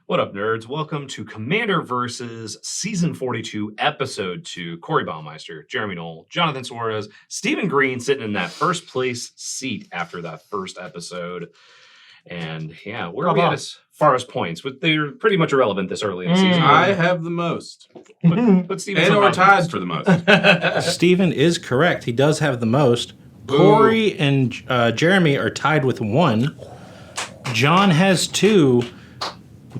What up, nerds? Welcome to Commander vs. Season 42, Episode 2. Corey Baumeister, Jeremy Knoll, Jonathan Suarez, Stephen Green sitting in that first place seat after that first episode. And yeah, where are we at as far as points? But they're pretty much irrelevant this early in the season. I have the most. But Stephen's And or tied for the most. Stephen is correct. He does have the most. Corey and Jeremy are tied with 1. John has 2.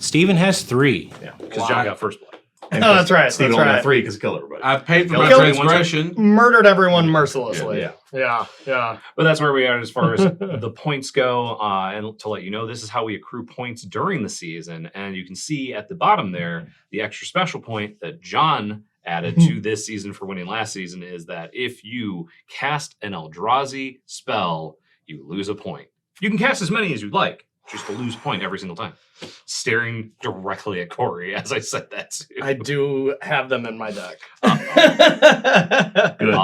Stephen has 3. Yeah, because John got first blood. Oh, that's right. Stephen That's only right. got 3 because he killed everybody. I've paid for my Killed everyone. transgression. Murdered everyone mercilessly. Yeah. Yeah. But that's where we are as far as the points go. And to let you know, this is how we accrue points during the season. And you can see at the bottom there, the extra special point that John added to this season for winning last season is that if you cast an Eldrazi spell, you lose a point. You can cast as many as you'd like, just to lose a point every single time. Staring directly at Corey as I said that too. I do have them in my deck. Good.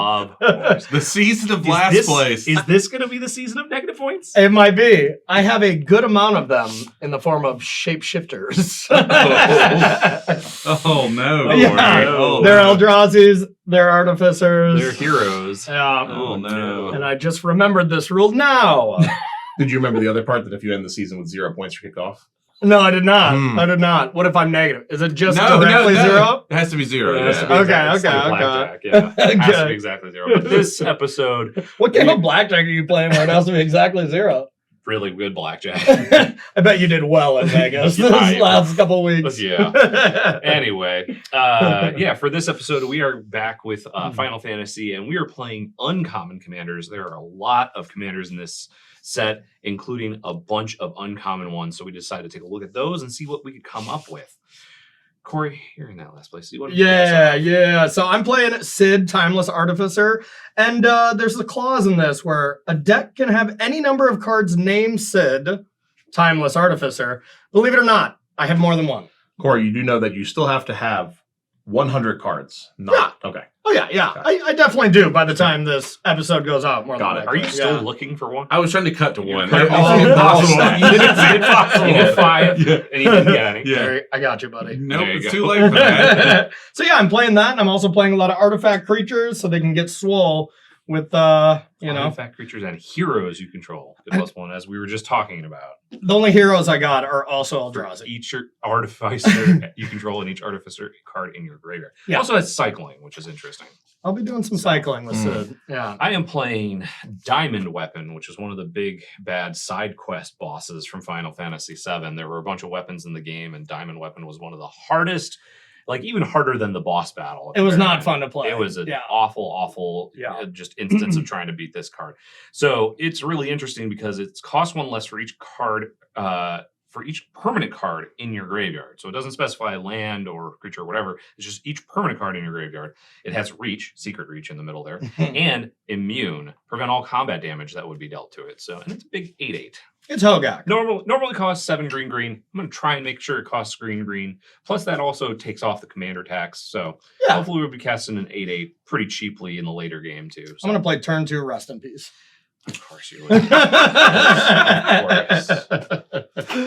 The season of last place. Is this going to be the season of negative points? It might be. I have a good amount of them in the form of shapeshifters. Oh, no. Yeah. Oh, They're no. Eldrazi's, they're artificers. They're heroes. Yeah. Oh, no. And I just remembered this rule now. Did you remember the other part that if you end the season with 0 points for kickoff? No, I did not. Hmm. I did not. What if I'm negative? Is it just No, directly no. 0? It has to be 0. It has to be Okay, exactly- it's okay, like okay. blackjack, yeah. It has to Okay. be exactly 0. But this episode, What game of blackjack are you playing where it has to be exactly 0? really good blackjack. I bet you did well in Vegas Yeah, this last couple weeks. Yeah. Anyway, for this episode, we are back with Final Fantasy, and we are playing uncommon commanders. There are a lot of commanders in this set, including a bunch of uncommon ones. So we decided to take a look at those and see what we could come up with. Corey, you're in that last place. So you want to Yeah. So I'm playing Sid, Timeless Artificer, and there's a clause in this where a deck can have any number of cards named Sid, Timeless Artificer. Believe it or not, I have more than one. Corey, you do know that you still have to have 100 cards. Not okay. Oh, yeah. I definitely do by the time this episode goes out. More Got than it. Are you likely. still Yeah. looking for one? I was trying to cut to 1. They're It's all impossible. possible. You didn't say impossible. You did 5, and you didn't get any. Yeah. There, I got you, buddy. Nope, There you it's go. too late for that. So yeah, I'm playing that, and I'm also playing a lot of artifact creatures so they can get swole with Artifact creatures and heroes you control. Good +1, as we were just talking about. the only heroes I got are also For Eldrazi. each artificer you control, and each artificer card in your graveyard. It Yeah. also has cycling, which is interesting. I'll be doing some cycling with Sid. Yeah. I am playing Diamond Weapon, which is one of the big bad side quest bosses from Final Fantasy VII. There were a bunch of weapons in the game, and Diamond Weapon was one of the hardest, like even harder than the boss battle. It was not fun to play. It was an Yeah. awful just instance of trying to beat this card. So it's really interesting because it's cost 1 less for each card, for each permanent card in your graveyard. So it doesn't specify land or creature or whatever. It's just each permanent card in your graveyard. It has reach, secret reach in the middle there, and immune, prevent all combat damage that would be dealt to it. So, and it's a big 8/8. It's Hogak. Normally costs 7 green. I'm going to try and make sure it costs green. Plus that also takes off the commander tax. So Yeah. hopefully we'll be casting an 8/8 pretty cheaply in the later game too. So I'm going to play turn 2, Rest in Peace. of course you would. Of course.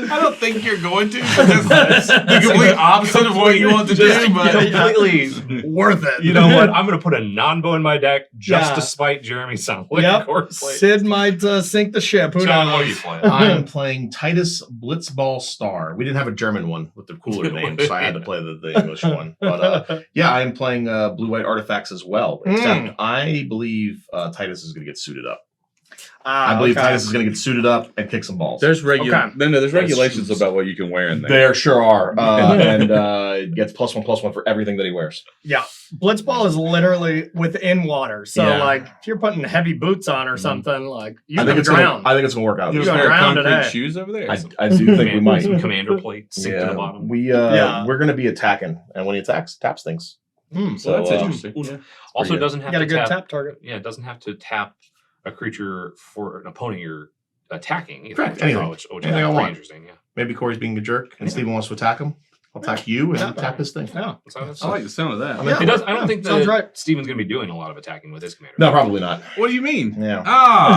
I don't think you're going to. Because that's the complete opposite of what you want to Just do. But completely Worth it. You know what? I'm going to put a non-bow in my deck just Yeah. to spite Jeremy sound like Yep. Corey played. Sid might sink the ship. Who John, what are you knows? playing? I'm playing Titus Blitzball Star. We didn't have a German one with the cooler name, so I had to play the English one. But yeah, I'm playing blue-white artifacts as well. Except I believe Titus is going to get suited up. I believe Titus is going to get suited up and kick some balls. there's Okay. there's regulations shoes. about what you can wear in there. There sure are. And it gets +1/+1 for everything that he wears. Yeah. Blitzball is literally within water. So, Yeah. like, if you're putting heavy boots on or something, like, you I can think it's drown. I think it's going to work out. You You're have a gonna pair of drown concrete today. shoes over there. I do think we might. Some commander plate sink to the bottom. Yeah. We're going to be attacking, and when he attacks, taps things. So that's So, interesting. Yeah. Also, good. it doesn't have You got to a good tap. tap target. Yeah, it doesn't have to tap a creature for an opponent you're attacking. Either. Correct, anything. Which is Anything I pretty want. interesting. Yeah. Maybe Corey's being a jerk, and Steven wants to attack him. I'll attack you and attack this thing. Yeah. I like the sound of that. I mean, He does. I don't think Sounds that right. Steven's going to be doing a lot of attacking with his commander. No, probably not. What do you mean? Yeah.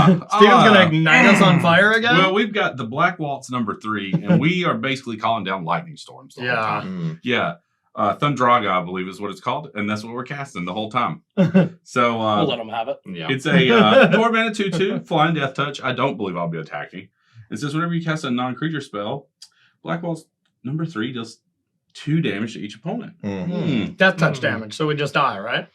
Steven's gonna ignite us on fire again. Well, we've got the Black Waltz #3, and we are basically calling down lightning storms. The whole Yeah. time. Yeah. Thundraga, I believe, is what it's called, and that's what we're casting the whole time. So We'll let him have it. Yeah. it's a 4-mana 2/2 flying death touch. I don't believe I'll be attacking. It says whenever you cast a non-creature spell, Black Waltz #3 does 2 damage to each opponent. Death touch damage, so we just die, right?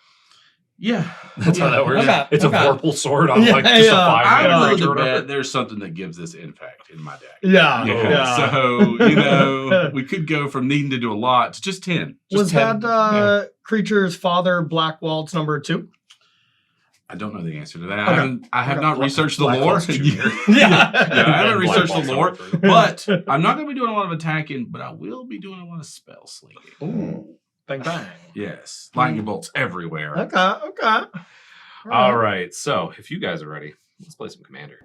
Yeah, That's how that works. Okay, It's okay. a Vorpal sword on Yeah, like just yeah. a 5 I'm mana willing creature. to or whatever. bet there's something that gives this impact in my deck. Yeah. So we could go from needing to do a lot to just 10. Just Was 10. that creature's father Black Waltz #2? I don't know the answer to that. Okay. I have Okay. not researched the Black lore. Waltz Jr. Yeah, I haven't And Black researched Waltz the lore, #3. but I'm not going to be doing a lot of attacking, but I will be doing a lot of spell slinging. Ooh. Bang bang. Yes, lightning bolts everywhere. Okay. All right. So if you guys are ready, let's play some Commander.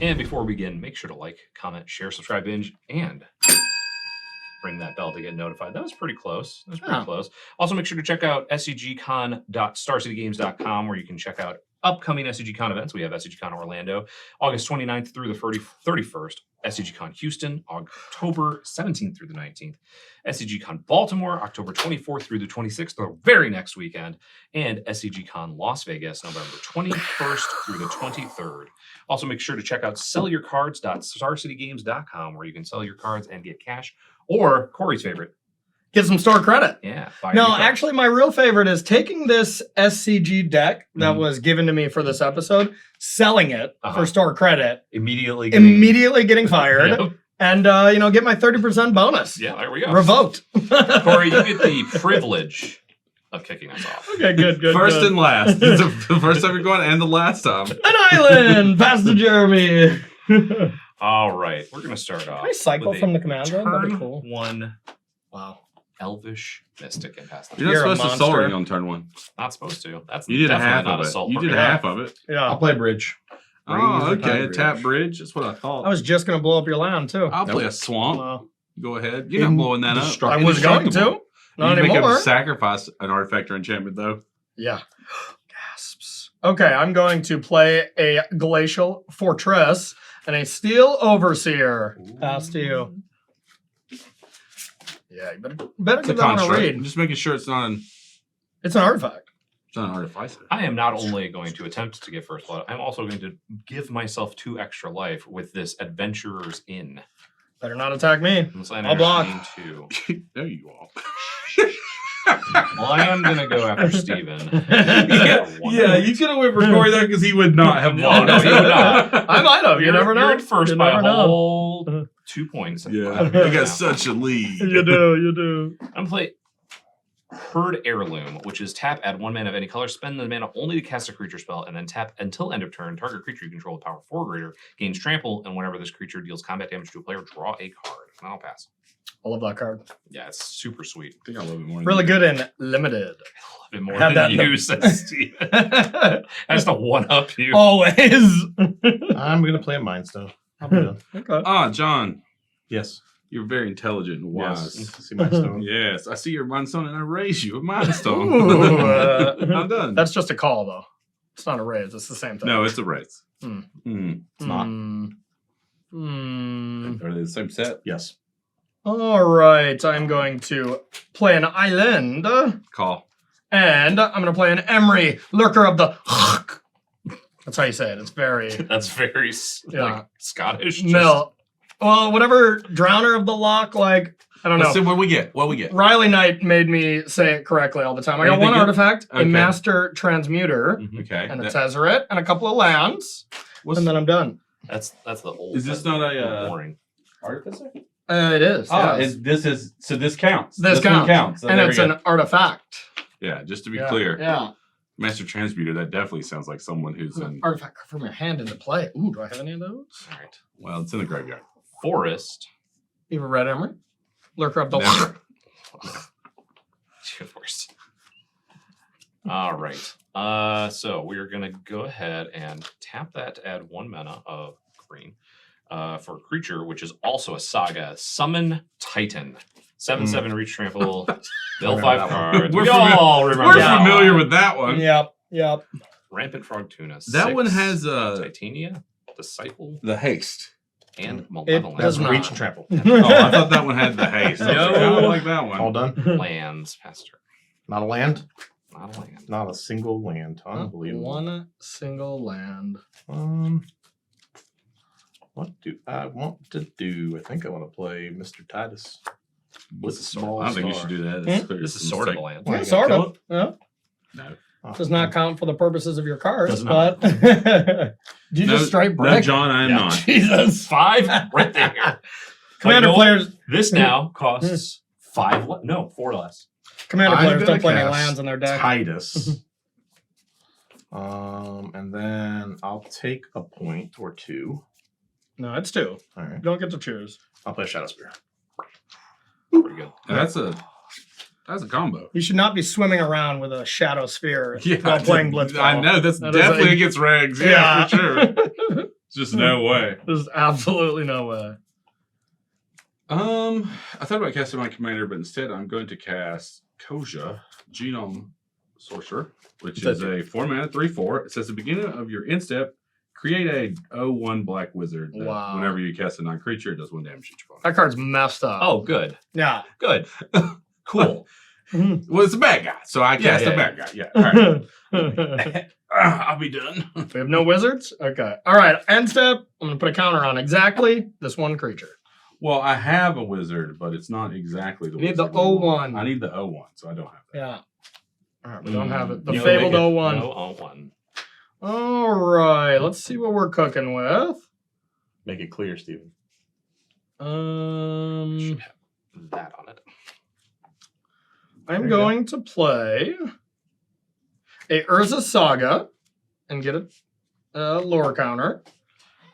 And before we begin, make sure to like, comment, share, subscribe, binge, and ring that bell to get notified. That was pretty close. Yeah. Also, make sure to check out scgcon.starcitygames.com, where you can check out upcoming SCGCon events. We have SCGCon Orlando, August 29th through the 31st. SCGCon Houston, October 17th through the 19th. SCGCon Baltimore, October 24th through the 26th, the very next weekend. And SCGCon Las Vegas, November 21st through the 23rd. Also, make sure to check out sellyourcards.starcitygames.com, where you can sell your cards and get cash. Or Corey's favorite. Get some store credit. Yeah. buy No, new cards. actually, my real favorite is taking this SCG deck that was given to me for this episode, selling it for store credit, Immediately getting fired, Yep. and get my 30% bonus. Yeah, there we go. Revoked. Corey, you get the privilege of kicking us off. Okay, good. First good. and last. It's the first time you're going and the last time. An island. Pass to Jeremy. Can All right, we're going to start off. I cycle with a from the command zone? That'd be Turn cool. 1 Wow. Elvish Mystic and pass the You're not You're a supposed to soul monster. ring on turn 1. Not supposed to. That's You did a definitely half not of a it. soul You did program. half of it. Yeah. I'll play bridge. Oh, Raise the okay. A tide tap bridge. That's what I thought. I was just going to blow up your land, too. I'll play a swamp. Wow. Go ahead. You're not blowing that up. Destruct- I was going to. Indestructible. Not you make anymore. a sacrifice an artifact or enchantment, though. Yeah. Gasps. Okay, I'm going to play a Glacial Fortress and a Steel Overseer. Pass to you. Yeah, you better It's a give that one a construct. read. I'm just making sure it's not an artifact. artificer. I am not only going to attempt to get first blood, I'm also going to give myself 2 extra life with this Adventurer's Inn. Better not attack me. Unless I'll block. Two. There you are. Well, I am going to go after Steven. Yeah, you could have went for Corey there because he would not have No, blocked. no, you would not. I might have. You never know. You're at first You by a never know. whole 2 points. Yeah, you got such a lead. You do. I'm play Herd Heirloom, which is tap, add 1 mana of any color, spend the mana only to cast a creature spell, and then tap until end of turn. Target creature you control with power 4 or greater gains trample, and whenever this creature deals combat damage to a player, draw a card. And I'll pass. I love that card. Yeah, it's super sweet. I think I love it more. than Really you. good in limited. Love it more Had than that- you, says Steven. That's the one up you. Always. I'm going to play a Mind Stone. I'll be done. Okay. Ah, John, Yes. you're very intelligent and wise. Yes. See Mind Stone. Yes, I see your mind stone and I raise you a mind stone. Ooh, I'm done. That's just a call, though. It's not a raise. It's the same thing. No, it's a raise. Hmm. It's not. Are they the same set? Yes. All right. I'm going to play an island. Call. And I'm going to play an Emery, Lurker of the... That's how you say it. It's very... That's very like Scottish. just- No. Well, whatever Drowner of the Loch, like, I don't know. Let's see what we get. What we get. Riley Knight made me say it correctly all the time. I got Anything one good? artifact, a Okay. Master Transmuter, Mhm. Okay. and a That- Tezzeret, and a couple of lands, what's- and then I'm done. That's the old. Is this that's not a, boring? artificer? It is. yes. This counts. This one counts. counts. So And there it's we go. an artifact. Yeah, just to be Yeah, clear. Yeah. Master Transmuter, that definitely sounds like someone who's in, Artifact from your hand into play. Ooh, do I have any of those? All right. well, it's in the graveyard. Forest. You have a red Emery? Lurker of the Never. Worst. All right. So we're gonna go ahead and tap that to add 1 mana of green for a creature, which is also a saga. Summon Titan. 7/7 reach trample. Mill Remember 5 that one. cards. We're We all remember We're that familiar one. with that one. Yep. Yep. Rampant Frog Tuna. That one 6. has Titania, Disciple, the haste. and It Malevolent. does not. Reach and trample. Oh, I thought that one had the haste. I was like, No. I like that one. All done. Lands. Pastor. Not a land. Not a land. Not a single land. Unbelievable. One single land. What do I want to do? I think I want to play Mr. Titus. Blitzball I don't think you should do that. It's clear This is it's a sort of a mistake. land. Why, Yeah, you sort gonna of. Yeah. No. Oh, Does not count for the purposes of your cards, Does but not. did you just straight No, brick? John, I am Yeah. not. Jesus. 5 right there. Commander Like, no, players This now costs 5. No, 4 less. Commander I'm players gonna don't play any cast lands in their deck. Titus. And then I'll take a point or two. No, it's 2. All right. You don't get to choose. I'll play Shadow Spear. Pretty good. That's a combo. You should not be swimming around with a shadow sphere Yeah, while playing Blitzball. I know that's That is definitely a- against regs. Yeah, for sure. Just no way. There's absolutely no way. I thought about casting my commander, but instead I'm going to cast Koja, Genome Sorcerer, which What's is that a 4-mana 3/4. It says at the beginning of your end step, create a 0/1 black wizard. That Wow. Whenever you cast a non-creature, it does 1 damage to your opponent. That card's messed up. Oh, good. Yeah. Good. Cool. Well, it's a bad guy, so I cast yeah, a bad guy. Yeah. All right. I'll be done. We have no wizards? Okay. All right. End step. I'm going to put a counter on exactly this one creature. Well, I have a wizard, but it's not exactly the You need the wizard we want. 0/1. I need the 0/1, so I don't have that. Yeah. All right. We don't have it. The You fabled make it 01. No 01. All right. Let's see what we're cooking with. Make it clear, Steven. Should have that on it. I'm There you go. going to play a Urza Saga and get a lore counter.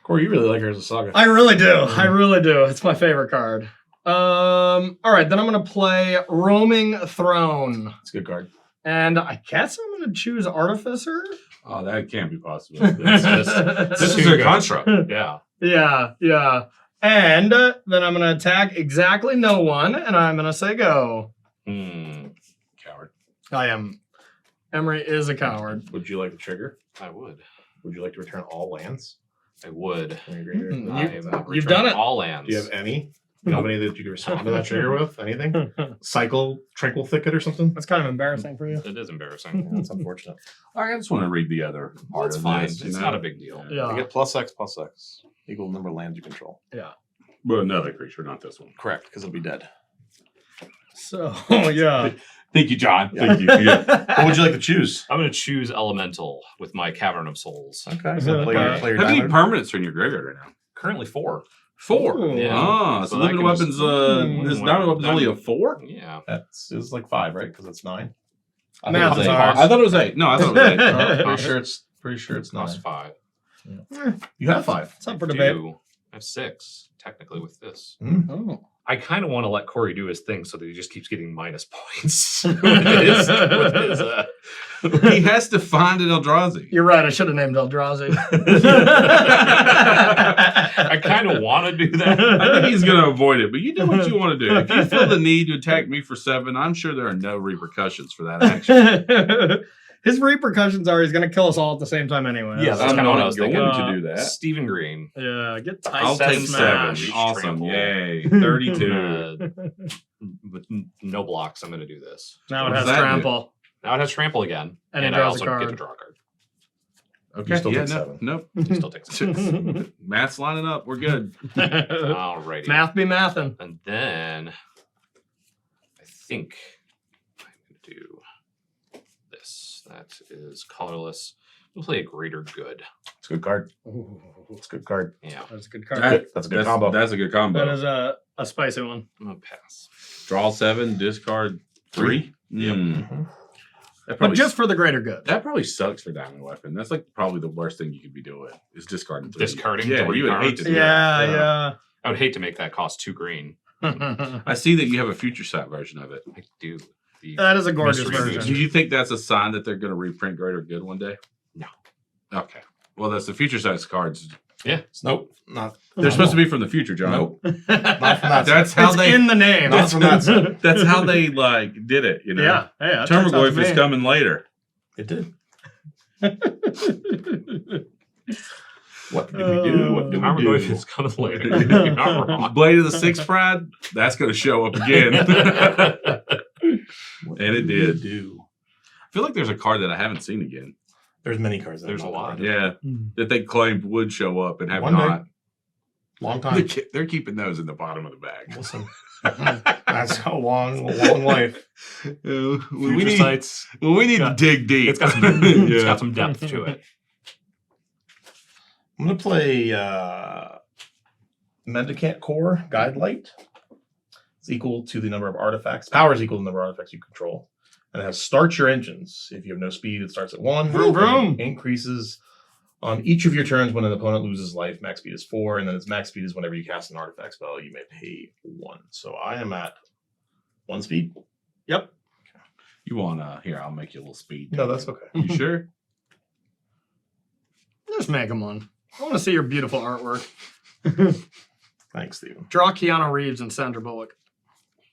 Corey, you really like Urza Saga. I really do. I really do. It's my favorite card. All right, then I'm going to play Roaming Throne. It's a good card. And I guess I'm going to choose Artificer. Oh, that can't be possible. It's just- This is too a good. construct. Yeah. Yeah, yeah. And then I'm going to attack exactly no one, and I'm going to say go. Coward. I am. Emery is a coward. Would you like the trigger? I would. Would you like to return all lands? I would. When you're greater? Mhm. I You- am you've returning done it. All lands. Do you have any? You know any that you can respond to that trigger with? Anything? Cycle Tranquil Thicket or something? That's kind of embarrassing for you. It is embarrassing. Yeah, that's unfortunate. I just want to read the other Well, part it's of fine. this, It's you not know? a big deal. Yeah. You get +X equal number of lands you control. But another creature, not this one. Correct, because it'll be dead. So, yeah. Thank you, John. Yeah. Thank you. Yeah. What would you like to choose? I'm going to choose Elemental with my Cavern of Souls. Okay, so play your, play your How many diamond. permanents are in your graveyard right now? Currently 4. 4. Ooh. Yeah. Ah, so So that limited can weapons. just- This diamond weapon's only a 4. Yeah. That's it's like 5, right? Because it's 9. I Math thought it was is 8. hard. I thought it was 8. No, I thought it was 8. Pretty sure it's 9. Cost 5. You have 5. It's up for I debate. do. I have 6, technically, with this. Oh. I kind of want to let Corey do his thing so that he just keeps getting minus points. with his, He has to find an Eldrazi. You're right. I should have named Eldrazi. I kind of want to do that. I think he's going to avoid it, but you do what you want to do. If you feel the need to attack me for 7, I'm sure there are no repercussions for that action. His repercussions are he's going to kill us all at the same time anyway. Yeah, that's I'm kinda what I not was going thinking. to do that. Stephen Green. Yeah, get tight. I'll take 7. Smash. Awesome. Trample. Yay. 32. With no blocks, I'm going to do this. Now it What has does that do? trample. Now it has trample again, And it I draws a also get to card. draw a card. Okay. still Yeah, take no, 7. nope. He still takes it. Math's lining up. We're good. Alrighty. Math be mathin'. And then I think I'm going to do this. That is colorless. We'll play a Greater Good. It's a good card. It's a good card. Yeah, That's a good card. That's a good combo. That's a good combo. That is a spicy one. I'm going to pass. Draw 7, discard 3. Yep. Mhm. That But probably, just for the greater good. that probably sucks for Diamond Weapon. That's like probably the worst thing you could be doing is discarding 3. Discarding Yeah, 3 you would hate to cards? do Yeah, that. yeah. I would hate to make that cost 2 green. I see that you have a future sight version of it. I do. The That is a gorgeous Mystery Do version. you think that's a sign that they're going to reprint Greater Good one day? No. Okay. Well, that's the future sight cards Nope. Not. They're supposed to be from the future, John. Nope. Not from that. That's how It's they. in the name. Not from that side. That's how they like did it. You know. Yeah. Hey, that checks out to Termagloif is me. coming later. It did. What did we do? What did I we don't know if do? it's coming later. You're not wrong. Blade of the Sixth Pride. That's going to show up again. What And it we did. do? I feel like there's a card that I haven't seen again. There's many cards. that There's I'm a not lot. playing. Yeah, that they claimed would show up and have One day. not. Long They're, time. they're keeping those in the bottom of the bag. Listen, that's a long life. We Future need, sites. we need Yeah. to dig deep. It's got some, it's Yeah. got some depth to it. I'm gonna play Mendicant Core Guide Light. It's equal to the number of artifacts. Power is equal to the number of artifacts you control. And it has start your engines. If you have no speed, it starts at 1. Vroom, vroom. And it increases on each of your turns when an opponent loses life. Max speed is 4, and then its max speed is whenever you cast an artifact spell, you may pay 1. So I am at 1 speed. Yep. You want here? I'll make you a little speed. No, that's okay. You sure? Just make them one. I want to see your beautiful artwork. Thanks, Steven. Draw Keanu Reeves and Sandra Bullock.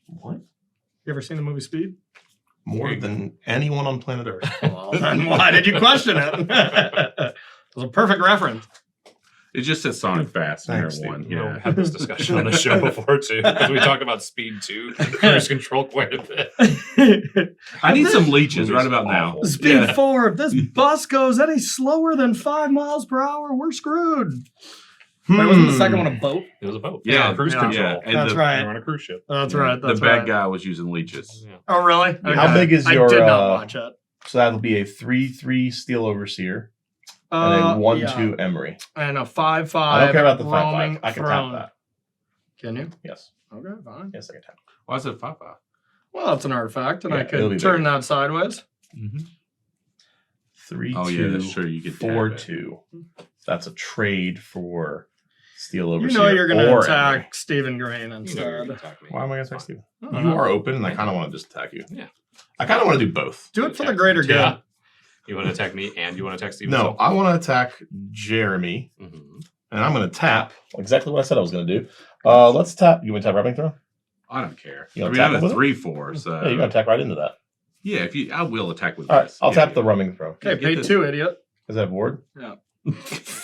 What? You ever seen the movie Speed? More than anyone on planet Earth. Well, then why did you question it? It was a perfect reference. It just says Sonic Fast. Thanks, Thanks, one. Steve. You know, Yeah. we had this discussion on the show before too, because we talked about speed 2, cruise control quite a bit. I need some leeches Movie's right about now. awful. Speed Yeah. 4. If this bus goes any slower than 5 miles per hour, we're screwed. Wait, wasn't the second one a boat? It was a boat. Yeah, cruise yeah. control. Yeah, and That's the, right. You're on a cruise ship. That's yeah, right. That's the bad right. guy was using leeches. Yeah. Oh, really? How big is your, I did not watch it. So that'll be a 3/3 Steel Overseer and a 1/2 Emery. And a 5/5. I don't care about the 5/5. roaming I can throne. tap that. Can you? Yes. Okay, fine. Yes, I can tap. Why is it 5/5? Well, it's an artifact, and Yeah, I it'll be could turn bigger. that sideways. Mm-hmm. 3/2. Oh yeah, that's true. You could 4/2. That's a trade for Steel You Overseer. know you're going to or attack Emery. Stephen Green You know you're instead. gonna attack me. Why am I going to attack Steven? I don't You know. are open, and I kind of want to just attack you. Yeah. I kind of want to do both. Do it for the greater good. Yeah. You want to attack me and you want to attack Steven? No, I want to attack Jeremy, Mm-hmm. and I'm going to tap exactly what I said I was going to do. Let's tap. You want to tap Rubbing Throw? I don't care. You I wanna mean, I'm tackle a with it? 3/4, so Yeah, you're going to attack right into that. yeah. If you, I will attack with All right, this. I'll Yeah, tap yeah. the Rubbing Throw. Okay, Get pay the- 2, idiot. Is that a ward? Yeah. You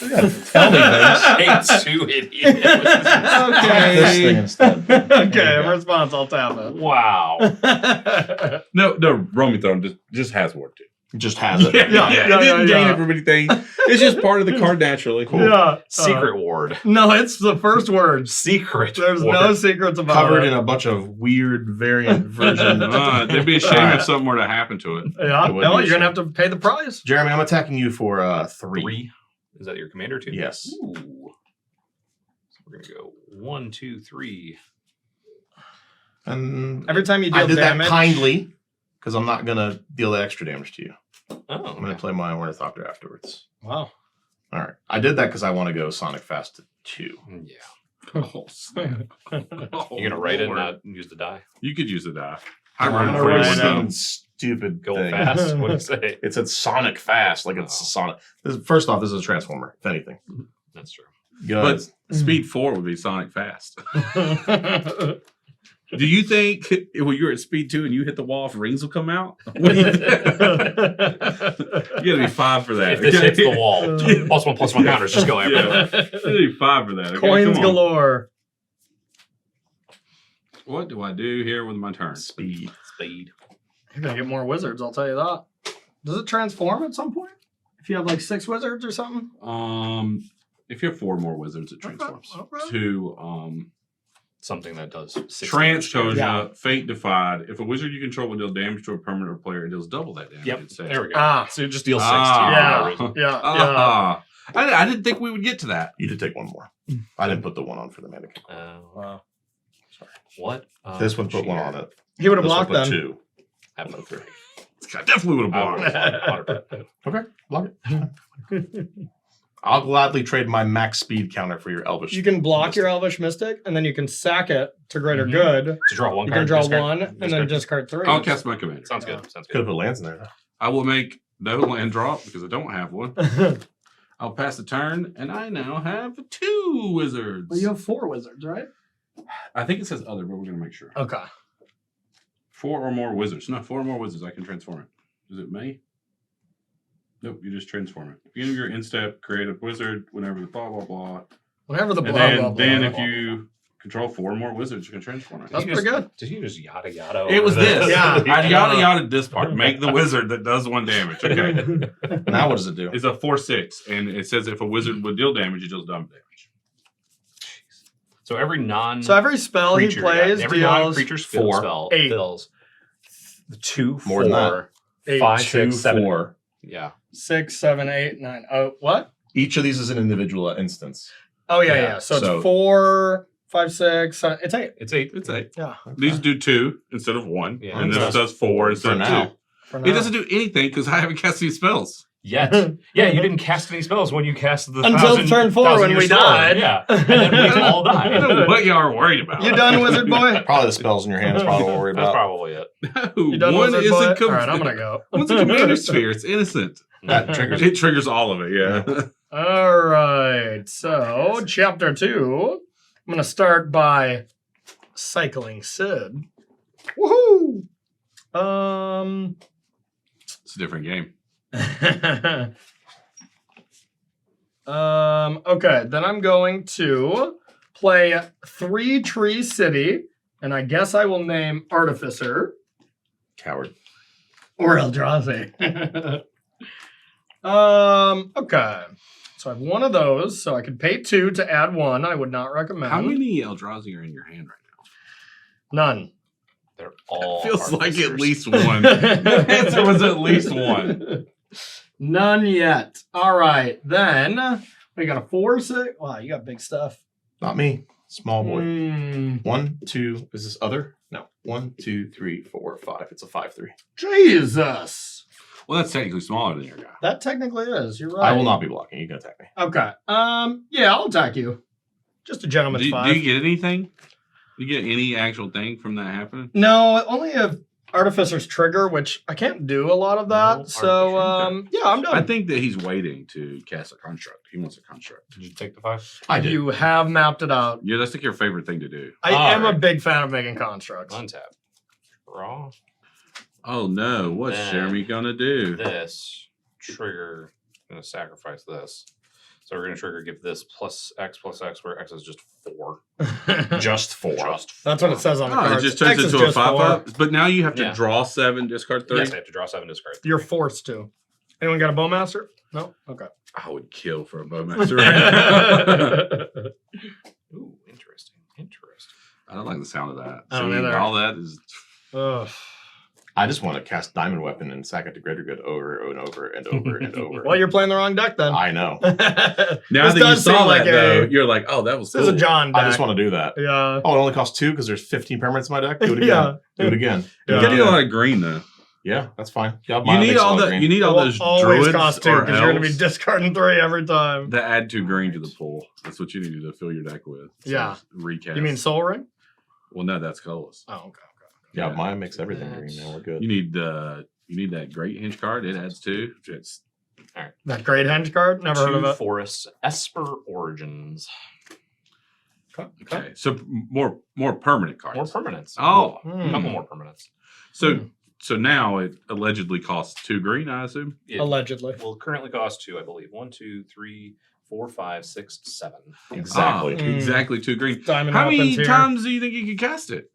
gotta tell me things. Hates you, idiot. Tap this thing instead. Okay, in response, I'll tap it. Wow. No, roaming throne just has ward too. Just has it. Yeah, yeah, it didn't yeah, gain yeah. everything. It's just part of the card naturally. Yeah. Secret ward. No, it's the first word. Secret There's ward. no secrets about Covered it. in a bunch of weird variant versions. There'd be a shame if something were to happen to it. Yeah, It would no, be you're going to so. have to pay the price. Jeremy, I'm attacking you for 3. 3. Is that your commander too? Yes. Ooh. So we're gonna go 1, 2, 3. And Every time you I deal did damage. that kindly because I'm not gonna deal that extra damage to you. Oh, I'm gonna play my Ornithopter afterwards. Wow. All right. I did that because I want to go Sonic Fast to 2. Yeah. Oh, You're gonna write it and Lord. not use the die. You could use a die. I'm I gonna run write free it down. one. some stupid Go thing. fast. What do you say? It said Sonic Fast, like it's Oh. Sonic. First off, this is a Transformer, if anything. That's true. You know, But it's- Speed 4 would be Sonic Fast. Do you think when you're at Speed 2 and you hit the wall, if rings will come out? What do you think? You gotta be 5 for that. If this hits the wall, +1/+1 counters just go after Yeah. it. You gotta be 5 for that. Okay? Coins Come on. galore. What do I do here with my turn? Speed. Speed. You're going to get more wizards, I'll tell you that. Does it transform at some point? If you have like 6 wizards or something? If you have 4 more wizards, it transforms okay. to Something that does 6 Trance damage. Koja, Yeah. Fate Defied. If a wizard you control will deal damage to a permanent or player, it deals double that damage. Yep. it says. There we go. Ah. So it just deals 6 Ah. to you. Yeah. for no reason. Yeah. Ah. I didn't think we would get to that. You did take one more. I didn't put the one on for the mannequin. Wow. What? This one put one on it. He would have This one blocked put them. 2. Have no 3. I definitely would have blocked it. Okay, block it. I'll gladly trade my max speed counter for your Elvish. You can block your Mystic. Elvish Mystic, and then you can sack it to greater Mhm. good. To draw 1 You card. can draw discard- 1, and then discard. discard 3. I'll cast my commander. Sounds good. Sounds Could good. have put lands in there. Though. I will make no land drop because I don't have one. I'll pass the turn, and I now have 2 wizards. Well, you have 4 wizards, right? I think it says other, but we're going to make sure. Okay. 4 or more wizards. No, 4 or more wizards. I can transform it. Is it May? Nope, you just transform it. Beginning of your end step, create a wizard whenever the blah, blah, blah. Whenever the And blah, then, blah, blah. then blah, if blah. you control 4 or more wizards, you can transform it. That's pretty good. Did you just yada yada? It was over this. Yeah. I yada this part. Make the wizard that does 1 damage. Okay. Now what does it do? It's a 4/6, and it says if a wizard would deal damage, it deals double damage. So every non So every spell he creature, plays every deals non-creature skill 4, spell 8. fills 2, More than 4, 8, 5, 2, 6, 7. 4. Yeah. 6, 7, 8, 9. Oh, what? Each of these is an individual instance. Oh, yeah, Yeah. yeah. So, So- it's 4, 5, 6. It's 8. It's 8. It's 8. Yeah. These do 2 instead of 1, Yeah. and this does 4 instead For of now. 2. For It now. doesn't do anything because I haven't cast any spells. Yet. Yeah, you didn't cast any spells when you cast the Until turn 4 when we died. Yeah. And then we all I don't know died. what y'all are worried about. You done, wizard boy? Probably the spells in your hand is probably what we're worried That's about. probably it. No, You done, one wizard isn't boy? All right, I'm going to go. One's a commander sphere. It's innocent. That triggers It triggers all of it, yeah. All right. So, chapter 2. I'm going to start by cycling Sid. Woohoo! It's a different game. Okay, then I'm going to play 3 Tree City, and I guess I will name Artificer Coward. or Eldrazi. Okay. So I have one of those, so I could pay 2 to add 1. I would not recommend. How many Eldrazi are in your hand right None. They're all. Feels like artificers. at least one. The answer was at least one. None yet. All right, then we got a 4, 6. Wow, you got big stuff. Not me. Small boy. Hmm. 1, 2. Is this other? No. 1, 2, 3, 4, 5. It's a 5-3. Jesus. Well, that's technically smaller than your guy. That technically is. You're right. I will not be blocking. You can attack me. Okay. Yeah, I'll attack you. Just a gentleman's Do 5. you get anything? Do you get any actual thing from that happening? No, only a Artificer's Trigger, which I can't do a lot of that. No, So, Artificer, yeah, I'm done. I think that he's waiting to cast a construct. He wants a construct. Did you take the 5? I did. You have mapped it out. Yeah, that's like your favorite thing to do. I am a Alright. big fan of making constructs. Untap. Draw. Oh no, what's Then Jeremy gonna do? This trigger. I'm going to sacrifice this. So we're going to trigger give this +X, where X is just 4. Just 4. Just That's what it 4. says on the Oh, card. it just turns into a 5/5. But now you have to Yeah. draw 7, discard 3. Yes, I have to draw 7, discard 3. You're forced to. Anyone got a Bowmaster? No? Okay. I would kill for a bowmaster right now. Ooh, interesting. Interesting. I don't like the sound of that. I don't See, either. all that is Ugh. I just want to cast Diamond Weapon and sack it to greater good over and over and over and over. Well, you're playing the wrong deck then. I know. now This that you does seem saw like that though, a- you're like, oh, that was This is cool. a John deck. I just want to do that. Yeah. Oh, it only costs 2 because there's 15 permanents in my deck? Do it again. Yeah. Do it again. You Yeah. gotta need a lot of green though. Yeah, that's fine. Yeah, You mine need makes a all lot of the green. you need all It will those always druids cost 2 or because you're going to be elves discarding 3 every time. that add 2 green to the pool. That's what you need to fill your deck with. So Yeah. Recast. You mean Soul Ring? Well, no, that's colorless. Oh, okay. Yeah, Yeah. mine makes everything green now. We're good. You need that great hinge card. It adds 2. It's That Great Henge card? Never heard of 2 it. Forests, Esper Origins. okay. So more permanent cards. More permanents. Oh. A Hmm. couple more permanents. So now it allegedly costs 2 green, I assume. It Allegedly. will currently cost 2, I believe. 1, 2, 3, 4, 5, 6, 7. Exactly. Ah, exactly 2 green. Diamond How many weapons here. times do you think you could cast it?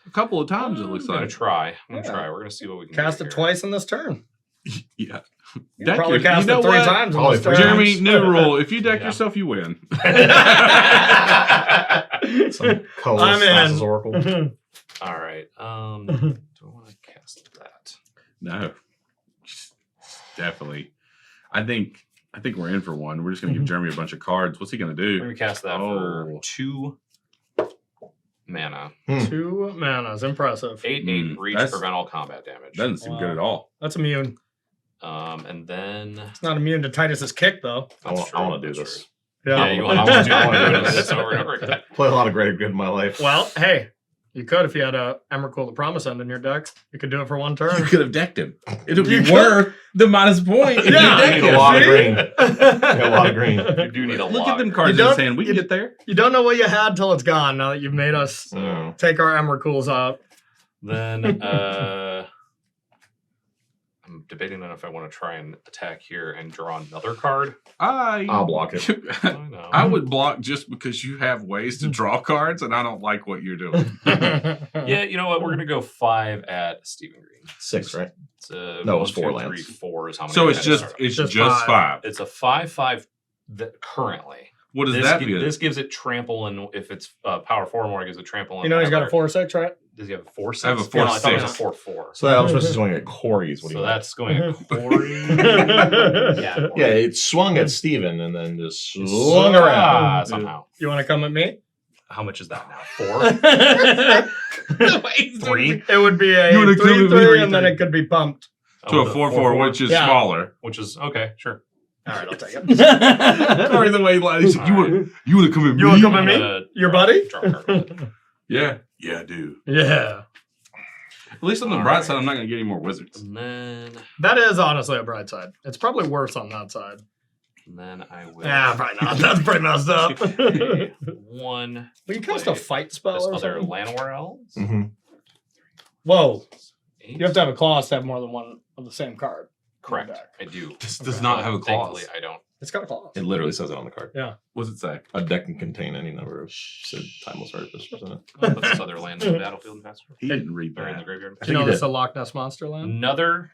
A couple of times it looks I'm gonna like. try. I'm gonna Yeah. try. We're gonna see what we can Cast do it here. twice in this turn. Yeah. You Deck probably your- cast you know it 3 what? times in Probably this 3 turn. Jeremy, times. new rule. If you deck Yeah. yourself, you win. Some colorless I'm in. Thassa's Oracle. All right. Do I want to cast that? No. Definitely. I think we're in for one. We're just gonna give Jeremy a bunch of cards. What's he gonna We're do? gonna cast that for Oh. 2 mana. 2 manas. Impressive. 8/8 reach, that's- prevent all combat damage. Doesn't seem good Wow. at all. That's immune. And then It's not immune to Titus's kick, though. I that's want to do that's this. true. Yeah, you want to do it. This over and over again. Play a lot of greater good in my life. Well, hey, You could if you had a Emrakul the Promise End in your deck. You could do it for one You turn. could have decked him. It'll You be could. worth the minus point. If Yeah. you deck You need him. a lot of See? green. A lot of green. You do need a Look lot. at them of cards You in his don't- hand. We can you- get there. You don't know what you had till it's gone. Now that you've made us Mm. take our Emrakuls out. Then I'm debating on if I want to try and attack here and draw another card. I'll block it. I know. I would block just because you have ways to draw cards, and I don't like what you're doing. Yeah, you know what? We're gonna go 5 at Stephen Green. 6, right? It's a No, it was 1, 4 2, lands. 3, 4 is how many. So I it's had just to start. it's Just just 5. 5. It's a 5/5 that currently. What does This that gi- be? This gives it trample, and if it's power 4 or more, it gives it trample. You and know he's got a whatever. 4/6, right? Does he have a 4/6? I have a No, I thought it was 4/6. a 4/4. So that was supposed to going at Corey's. What do So you that's going at Corey. Yeah, it swung at Steven and then just swung Ah, around. somehow. You want to come at me? How much is that now? 4? 3? It would be a You wanna come at me 3/3, right and then there. it could be pumped. To a 4/4, which is Yeah. smaller. Which is okay, sure. All right, I'll take it. Corey, the way he lied, he said, you want to come at me? You wanna come at me? Uh, Your draw- buddy? draw a card with it. Yeah, yeah, I do. Yeah. At least on the All bright right. side, I'm not going to get any more wizards. And then That is honestly a bright side. It's probably worse on that side. I will. Yeah, probably not. That's pretty messed up. pay 1. Will you cast a fight spell This or other something? Llanowar elves. Mm-hmm. Whoa. 8. You have to have a clause to have more than one of the same card. Correct. Back. I do. This does not have a clause. Thankfully, I don't. It's got a clause. It literally says it on the card. What's it say? A deck can contain any number of said timeless artificers in it. I'll put this other land in the battlefield faster. He didn't read Or in the that. graveyard. I Do you think know he this is did. a Loch Ness Monster land? Another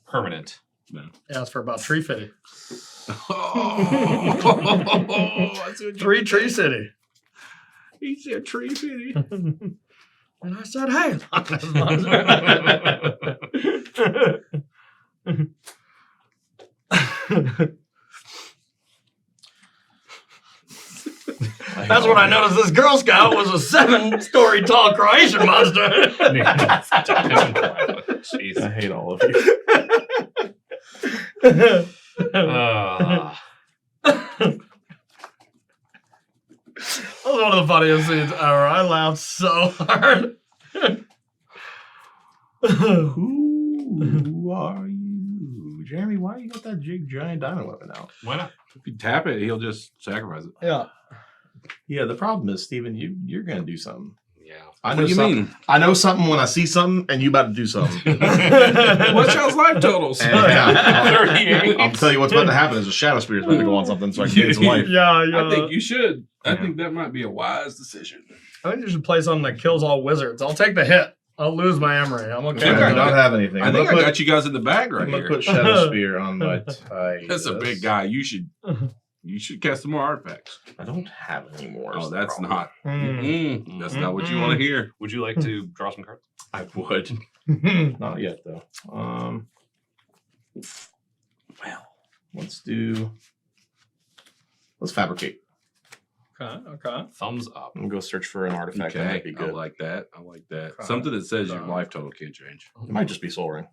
permanent. No. Yeah, it's for about Tree City. Oh, I see what you 3 did Tree there. City. He said Tree City. And I said, hey, Loch Ness Monster. That's when I noticed this Girl Scout was a 7-story tall Croatian monster. Jeez. I hate all of you. That was one of the funniest scenes ever. I laughed so hard. Who are you? Jeremy, why you got that giant diamond weapon out? Why not? If you tap it, he'll just sacrifice it. Yeah. Yeah, the problem is, Steven, you're going to do something. Yeah. I What know do you something. mean? I know something when I see something, and you about to do something. What's y'all's life totals? And, yeah, 38. I'll tell you what's about to happen is a shadow spear is about to go on something so I can gain some life. Yeah, yeah. I think you should. I Yeah. think that might be a wise decision. I think you should play something that kills all wizards. I'll take the hit. I'll lose my Emery. I'm okay. I with do that. not have anything. I I'm think I gonna got you guys in the bag right I'm gonna here. put shadow spear on my tie. That's a big guy. You should cast some more artifacts. I don't have any more. Oh, is the that's problem. not. Hmm. That's not what you want to hear. Would you like to draw some cards? I would. Not yet though. Well, let's fabricate. Okay. Thumbs up. I'm gonna go search for an artifact that might be I good. like that. I like that. Okay. Something that says your Okay. life total can't change. It might just be Soul Ring.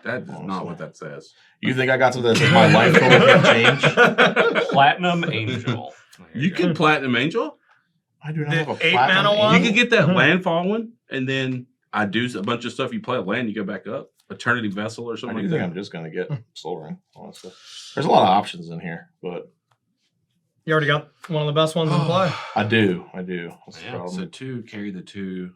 That is not what that says. You think I got to this? My life total can't change. Platinum Angel. There You go. can Platinum Angel. I do not The have a 8 platinum mana one? You can get that landfall one, and then I do a bunch of stuff. You play a land, you go back up. Eternity Vessel or I something do like think that. I'm just gonna get Soul Ring. Honestly, there's a lot of options in here, but You already got one of the best ones in play. I do. That's the Yeah, problem. So 2, carry the 2.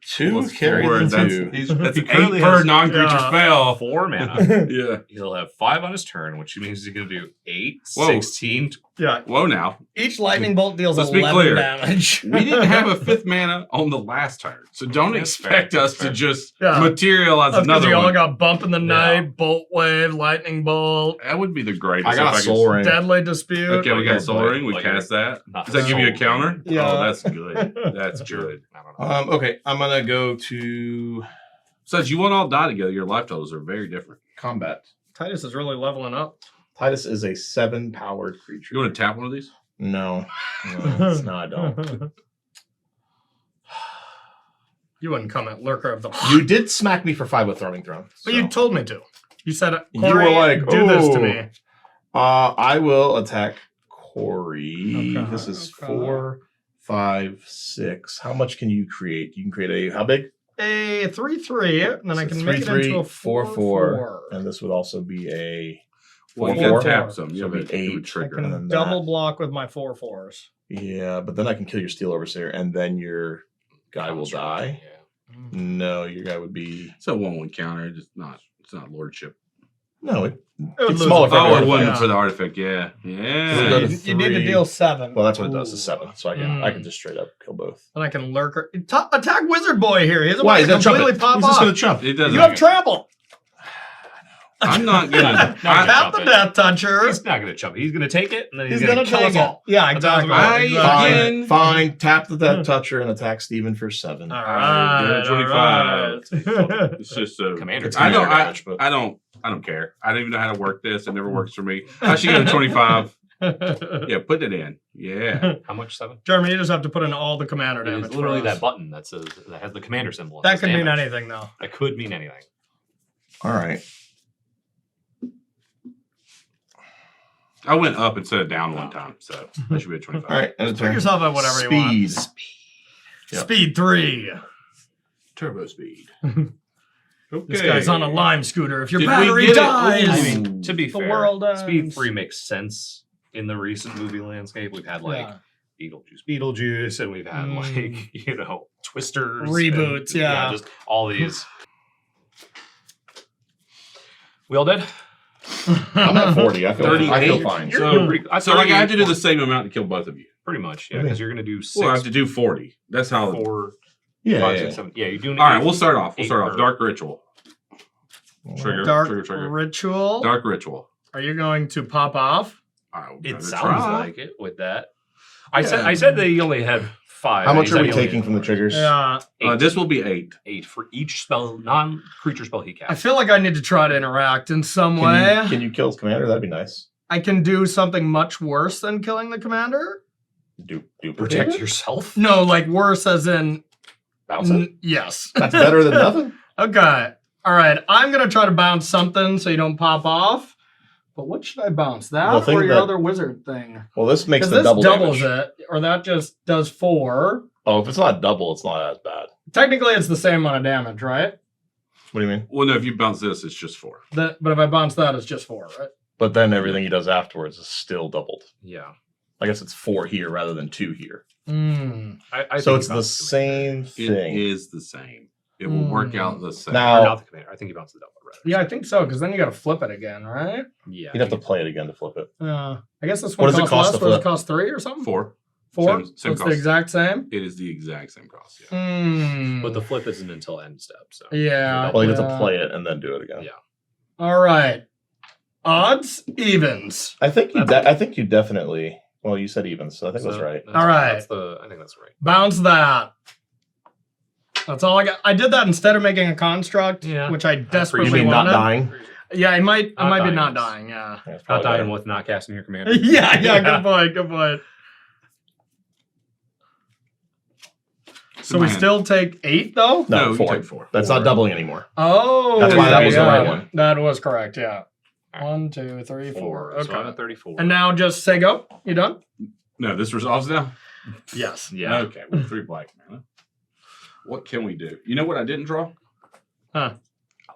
Two Plus carry 4, the that's, two. That's He an 8 currently per has- non-creature Yeah. spell. 4 mana. Yeah. He'll have 5 on his turn, which means he's going to do 8, Whoa. 16. Yeah. Whoa now. Each lightning bolt deals Let's be 11 clear. damage. We didn't have a 5th mana on the last turn. So don't That's expect fair. us That's to fair. just Yeah. materialize That's because another you all one. got Bump in the Yeah. Night, Bolt Wave, Lightning Bolt, That would be the greatest. I got if a Soul Ring. Deadly Dispute. Okay, we got Like Soul your- Ring. We like cast that. Not Does that give you a Soul counter? Ring. Yeah. Oh, that's good. That's Sure. good. I don't know. Okay, I'm gonna go to Says you won't all die together. Your life totals are very different. combat. Titus is really leveling up. Titus is a 7-powered creature. You want to tap one of these? No, no, I don't. You wouldn't come at Lurker of the. You did smack me for 5 with Throwing Throne. But so. you told me to. You said, You Corey, were like, do this to "Oh." me. I will attack Corey. Okay, This is okay. 4, 5, 6. How much can you create? You can create a how big? A 3/3, and then I So can make it into a 4/4, and this would also be a Well, you 4/4. gotta tap some. You So have it'd be a 8. trigger. I can then double that. block with my 4/4s. Yeah, but then I can kill your steel overseer, and then your guy will die. Yeah. No, your guy would be It's a 1/1 counter. It's not lordship. no. It would It's lose smaller a for Oh, artifact. it wasn't Yeah. for the artifact. Yeah, We'll yeah. go to You need to 3. deal 7. Well, that's what it does. Is Ooh. 7. So I can just straight up kill both. And I can lurker. Attack Wizard Boy here. He doesn't Why? want He's to gonna chump completely it. pop He's just off. gonna chump. It doesn't. You have trample. I'm not gonna. Tap the it. Death Toucher. He's not going to chump it. He's going to take it, and then He's he's, gonna going to kill take us it. all. Yeah, That's how it's exactly. going. I- exactly. Again. Fine. Tap the Death Toucher and attack Steven for 7. All Yeah, right. 25. all right. It's just a Commander. It's I don't. commander damage, but- I don't care. I don't even know how to work this. It never works for me. I should go to 25. Yeah, put it in. Yeah. How much? 7? Jeremy, you just have to put in all the commander It damage. is literally for us. that button that says that has the commander symbol. That It says could mean damage. anything, though. That could mean anything. All right. I went up instead of down one time, so that should be a 25. All right. And Put yourself at whatever you want. Speed. Yep. Speed 3. Turbo speed. Okay. This guy's on a lime scooter. If your Did we battery get it? dies, I mean, to be The fair, world Speed ends. 3 makes sense in the recent movie landscape. We've had like Yeah. Beetlejuice, and we've had like Twisters, Reboots, and, yeah. just all these. We all dead? I'm at 40. I feel 38. fine. You're So, pretty- so like I have to do the same amount to kill both of you. Pretty much, yeah, Okay. because you're going to do 6, Well, I have to do 40. That's how. 4, Yeah. 5, yeah, 6, 7. Yeah, you're doing. All right, 8. we'll start off. We'll 8 start off. per- Dark ritual. Trigger. Dark Trigger. Ritual. Dark ritual. Are you going to pop off? I'll It give sounds try. like it with that. I said they only had 5. How much He are said we he only taking had from the 4. triggers? Yeah. 8. This will be 8. 8 for each spell, non-creature spell he casts. I feel like I need to try to interact in some way. Can you kill his commander? That'd be nice. I can do something much worse than killing the commander? Duplicate Protect it? yourself. No, like worse as in... Bounce it. Yes. That's better than nothing. Okay. All right. I'm going to try to bounce something so you don't pop off. But what should I bounce? The That thing or your that- other wizard thing? Well, this makes Because the this double doubles damage. it, or that just does 4. Oh, if it's not double, it's not as bad. Technically, it's the same amount of damage, right? What do you mean? Well, no, if you bounce this, it's just 4. But if I bounce that, it's just 4, right? But then everything he does afterwards is still doubled. Yeah. I guess it's 4 here rather than 2 here. Mm. I So think it's he the bounced the same It thing. is the same. It will work out the same. Now- commander. Not the commander. I think he bounced the double. Rather. Yeah, I think so, because then you got to flip it again, right? Yeah. You'd have to play it again to flip it. I guess this What one does it costs cost less. to What does it flip? cost 3 or something? 4. 4? Same So it's the cost. exact same? It is the exact same cost. Yeah. Mm. But the flip isn't until end step. So Yeah. Well, you'd have yeah. to play it and then do it again. Yeah. All right. Odds, evens. I think you. That's- I think you definitely. Well, you said even, so I think that's right. All right. I think that's right. Bounce that. That's all I got. I did that instead of making a construct, Yeah. which I You desperately mean not wanted. dying? Yeah, I might Not be dying not is- dying, yeah. Yeah, it's Not probably dying better. with not casting your commander. yeah, good point, good point. So we Man. still take 8 though? No, you 4. take 4. That's not doubling anymore. Oh, That's why that okay, was the yeah. right one. That was correct, yeah. All right. 1, 2, 3, 4. So I'm Okay. at 34. And now just say go. You done? No, this resolves now? Yes. yeah. Okay, well, 3 black mana. What can we do? You know what I didn't draw? Huh. A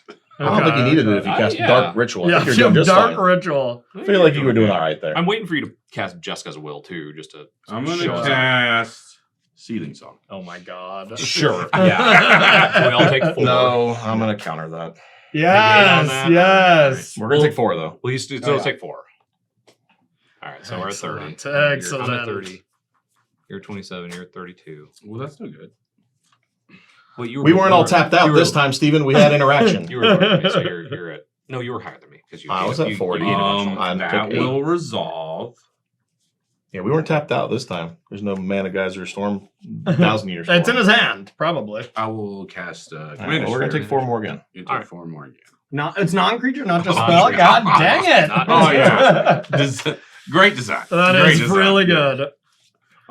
land. I don't think you needed it if you cast Yeah. Dark Ritual. I Yeah, think if you're you doing have just Dark fine. Ritual. I feel like you were doing all right there. I'm waiting for you to cast Jessica's Will too, just to. I'm going to show us. cast Seething Song. Oh my god. Sure. Yeah. We all take 4. No, I'm gonna counter that. Yes, that. yes. We're gonna take 4 though. Well, you still Oh, yeah. take 4. All right, so we're at 30. Excellent, I'm excellent. at 30. You're at 27. You're at 32. Well, that's no good. Well, We weren't all tapped out this time, Steven. We had interaction. You were lower than me, so you're at. No, you were higher than me because you. I was at 40. You gained a bunch of I points. took That 8. will resolve. Yeah, we weren't tapped out this time. There's no Mana Geyser Storm 1,000 years. It's in his hand, probably. I will cast All right, Commander well, we're gonna Spirit. take 4 more again. You take All right. 4 more again. No, it's non-creature, not just Non-creature. spell. God dang it! Not- Oh, yeah. Great design. That Great is design. really good.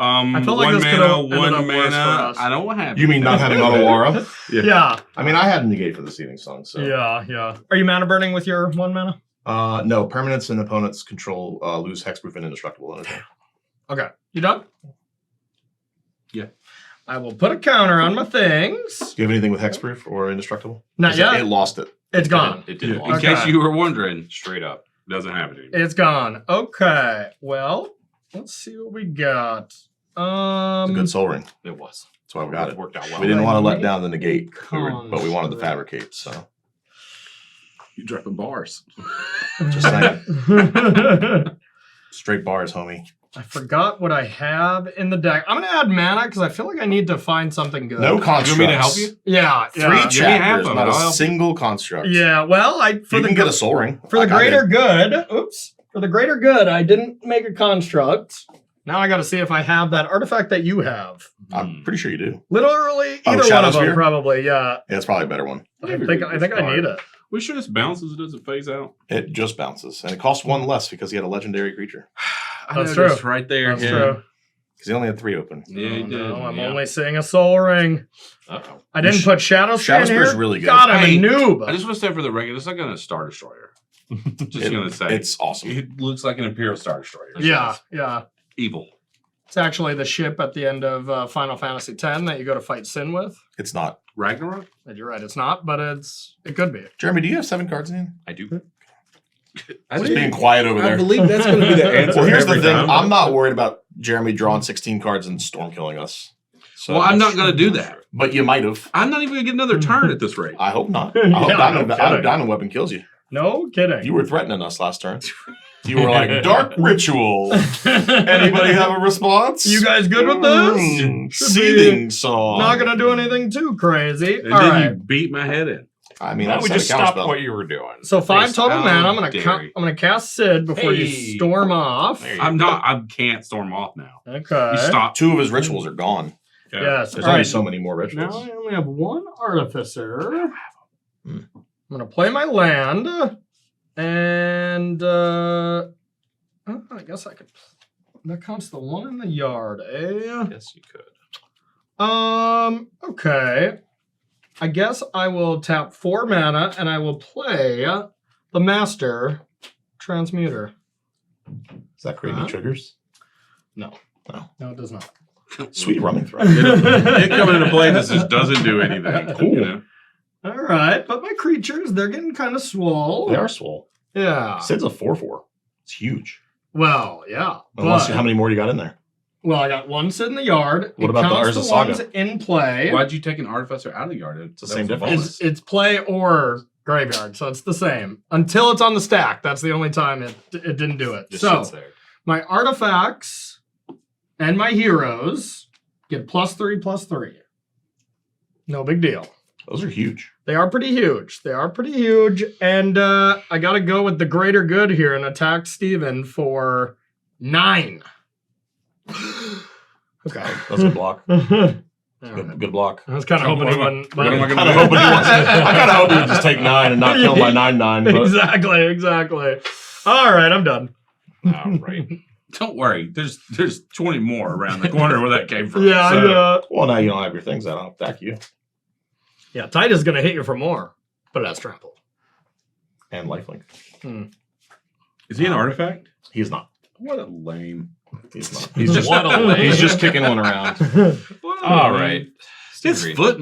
I feel like one this could've mana, ended one up worse for mana. us. I don't have. You mean not having Auto Aura? Yeah, I mean, I had negate for the Seething Song, so. yeah. Are you mana burning with your 1 mana? No, permanents and opponents control lose hexproof and indestructible energy. Okay, you done? I will put a counter on my things. Do you have anything with hexproof or indestructible? Not 'Cause yet. It lost it. It's gone. It did In lost. Okay. case you were wondering, Straight up. doesn't have it anymore. It's gone. Okay. Well, let's see what we got. It's a good soul ring. It was. That's why we got it. Worked out well. We didn't want to let Make down the negate, but we wanted to fabricate. So You dropping bars. just saying, straight bars, homie. I forgot what I have in the deck. I'm gonna add mana because I feel like I need to find something good. No You constructs. want me to help you? Yeah. Three Yeah. Give me half chapters, of not it. a I'll help you. single construct. Yeah. Well, You can get a soul ring. for the like I greater did. good. Oops. For the greater good, I didn't make a construct. Now I got to see if I have that artifact that you have. I'm pretty sure you do. Literally, Oh, either one Shadow of them, Sphere? probably. Yeah. Yeah, it's probably a better one. I think I need it. We sure this bounces, it doesn't phase out. It just bounces, and it costs one less because he had a legendary creature. That's noticed true. right there. That's yeah. true. Because he only had 3 open. Yeah, he Oh, did. no, I'm yeah. only seeing a soul ring. Uh-oh. I didn't put Shadow Sphere Shadow in Spear's here. really good. God, I'm Hey, a noob. I just want to say for the record, it's like a Star Destroyer. Just gonna say. It's awesome. It looks like an Imperial Star Destroyer. Yeah, yeah. Evil. It's actually the ship at the end of Final Fantasy X that you go to fight Sin with. It's not. Ragnarok? And you're right, it's not, but it could be. Jeremy, do you have 7 cards in hand? I do. Just being quiet over there. I believe that's going to be the answer. Well, here's the every thing. time. I'm not worried about Jeremy drawing 16 cards and storm killing us. So, Well, I'm not going to do that. But you might have. I'm not even going to get another turn at this rate. I hope not. I hope Yeah, Diamond, no I hope kidding. Diamond Weapon kills you. No kidding. You were threatening us last turn. You were like, Dark Ritual. Anybody have a response? You guys good with this? Should be Seething Song. Not gonna do anything too crazy. And All then right. you beat my head in. I mean, Now that's we not a just counter stopped spell. what you were doing. So 5 total How mana. I'm gonna dare you. I'm gonna cast Sid before you Hey. storm off. There you I'm go. not. I can't storm off now. Okay. You stop. 2 of his rituals are gone. Yeah. Yes. There's all only right. so many more Now rituals. I only have 1 artificer. Hmm. I'm gonna play my land, and I guess I could. That counts the 1 in the yard, eh? Yes, you could. Okay. I guess I will tap 4 mana and I will play the Master Transmuter. Does that create any triggers? No, it does not. Sweet rumming throw. It coming into play that just doesn't do anything. Cool. You know? All right, but my creatures, they're getting kind of swole. They are swole. Yeah. Sid's a 4/4. It's huge. Well, yeah. Unless but- how many more do you got in there? Well, I got 1 sit in the yard. What It about the counts Urza Saga? ones in play. Why'd you take an artificer out of the yard? It's the same difference. It's play or graveyard, so it's the same until it's on the stack. That's the only time it didn't do it. Just So sits there. my artifacts and my heroes get +3/+3. No big deal. Those are huge. They are pretty huge. And I got to go with the greater good here and attack Steven for 9. Okay. That's a block. All right. Good block. I was kind of hoping he wouldn't. What am I I gonna kind of do? hoping he wants. I kind of hope he would just take 9 and not kill my 9/9. But Exactly. All right, I'm done. All right. Don't worry. There's 20 more around the corner where that came from. Yeah, So, well, now you don't have your things out. I'll attack you yeah. Titus is gonna hit you for more, but that's trampled. and lifelink. Is he an artifact? He's not. What a lame. He's not. He's just. What a lame. He's just kicking one around. What a All lame. right. His Steve foot.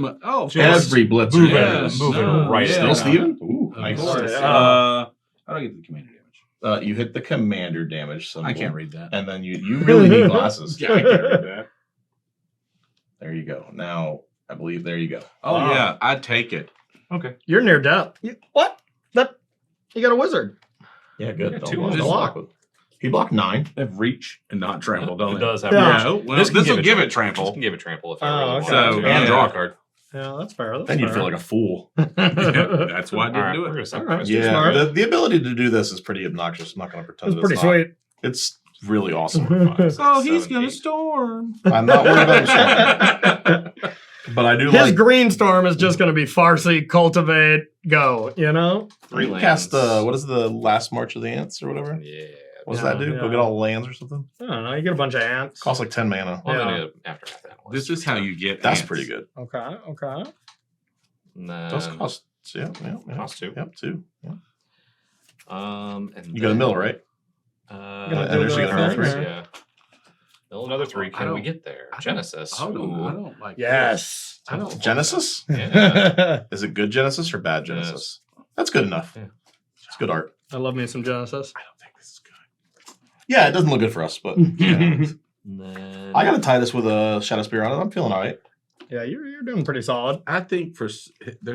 Every blitz. Moving, Yes, moving no, right. yeah. Still Steven? Ooh, Of nice. course. Yeah. How do I get the commander damage? You hit the commander damage symbol. I can't read that. And then you really need glasses. Yeah, I can't read that. There you go. Now, I believe there you go. Oh Wow. yeah, I'd take it. Okay. You're near death. What? You got a wizard. Yeah, good. got Don't 2 block. on Don't the block with- He blocked 9. They have reach and not trample, don't It they? does have Yeah. reach. Yeah. Well, This this can will give give it it trample. Just can give it trample if Oh, I really okay. want So, to. yeah. And draw a card. Yeah, that's fair. Then you'd feel like a fool. That's why I All didn't right, do we're it. gonna say All right. Mr. Yeah, Smart. the ability to do this is pretty obnoxious. I'm not going to pretend That's it's pretty not. sweet. It's really awesome. 5, 6, Oh, he's 7, gonna 8. storm. I'm not worried about him. But I do His like. green storm is just going to be Farsi, cultivate, go. You know. Three Cast lands. what is the last March of the Ants or whatever? Yeah. What does Yeah, that do? yeah. Go get all the lands or something? I don't know. You get a bunch of ants. Costs like 10 mana. Well, I'm Yeah. gonna aftermath analyst. This is how you get. That's ants. pretty good. Okay. And then, Those cost. Yeah. Cost 2. Yep, 2. Yeah. And You got a mill, right? Uh, Gonna do the energy thing, converters, or- yeah. Still another 3. I Can don't- we get there? I don't- Genesis. I Ooh. don't like Yes. I don't Genesis? Yeah. Is it good Genesis or bad Genesis? That's good enough. Yeah. It's good art. I love me some Genesis. I don't think this is good. Yeah, it doesn't look good for us, but Yeah. And then I got to tie this with a Shadow Spear on it. I'm feeling all right. Yeah, you're doing pretty solid. I think there's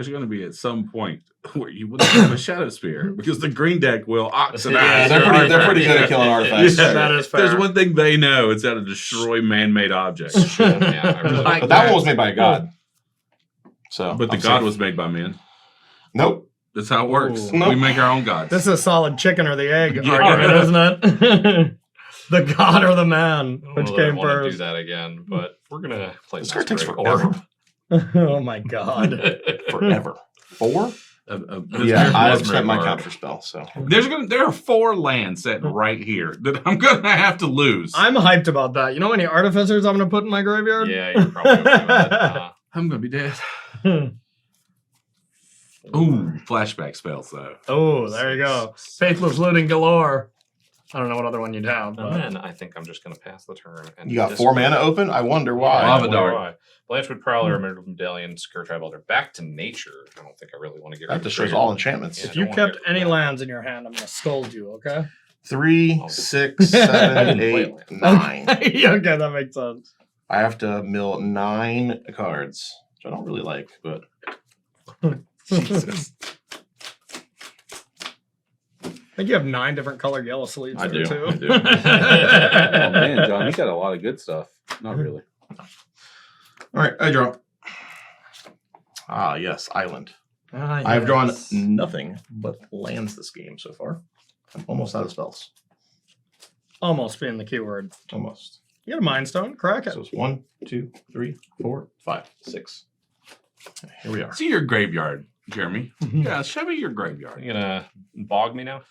going to be at some point where you would have a Shadow Spear because the green deck will oxidize. Yeah, they're pretty good at killing artifacts. Yeah. That is If there's fair. one thing they know, it's how to destroy man-made objects. yeah, I really Like But that one was made by a god. So, But the I'm god safe. was made by men. Nope. That's how it works. Ooh. Nope. We make our own gods. This is a solid chicken or the egg Yeah. argument, isn't it? The god or the man? I don't Which know that I came wanna do first? that again, but we're gonna play This card takes Masquerade forever. Oh my god. Forever. 4? This Yeah, is I've Masquerade spent my card. counter spell, so. There are 4 lands sitting right here that I'm gonna have to lose. I'm hyped about that. You know how many artificers I'm gonna put in my graveyard? Yeah, you're probably okay with it. I'm gonna be dead. Ooh, flashback spells though. Oh, there you go. Faithless looting galore. I don't know what other one you'd have. And But... then I think I'm just gonna pass the turn. And You got 4 discard. mana open? I wonder why. Lava I wonder Dart. why. Blanchwood Prowler, Emerald Medallion, Scourge Elder. Back to nature. I don't think I really want to get rid That of destroys trigger. all enchantments. Yeah. if you don't wanna kept get rid any of that. lands in your hand, I'm gonna scold you, okay? 3, Oh. 6, I 7, didn't play 8, 9. Okay, that makes sense. I have to mill 9 cards, which I don't really like, but Jesus. I think you have 9 different colored yellow sleeves I there do. too. I do. Oh man, John, you got a lot of good stuff. Not really. All right, I draw. Ah, yes, Island. I have drawn nothing but lands this game so far. I'm almost out of spells. Almost being the keyword. Almost. You got a Mind Stone? Crack it. So it's 1, 2, 3, 4, 5, 6. Here we are. See your graveyard, Jeremy. Yeah, show me your graveyard. You gonna bog me now?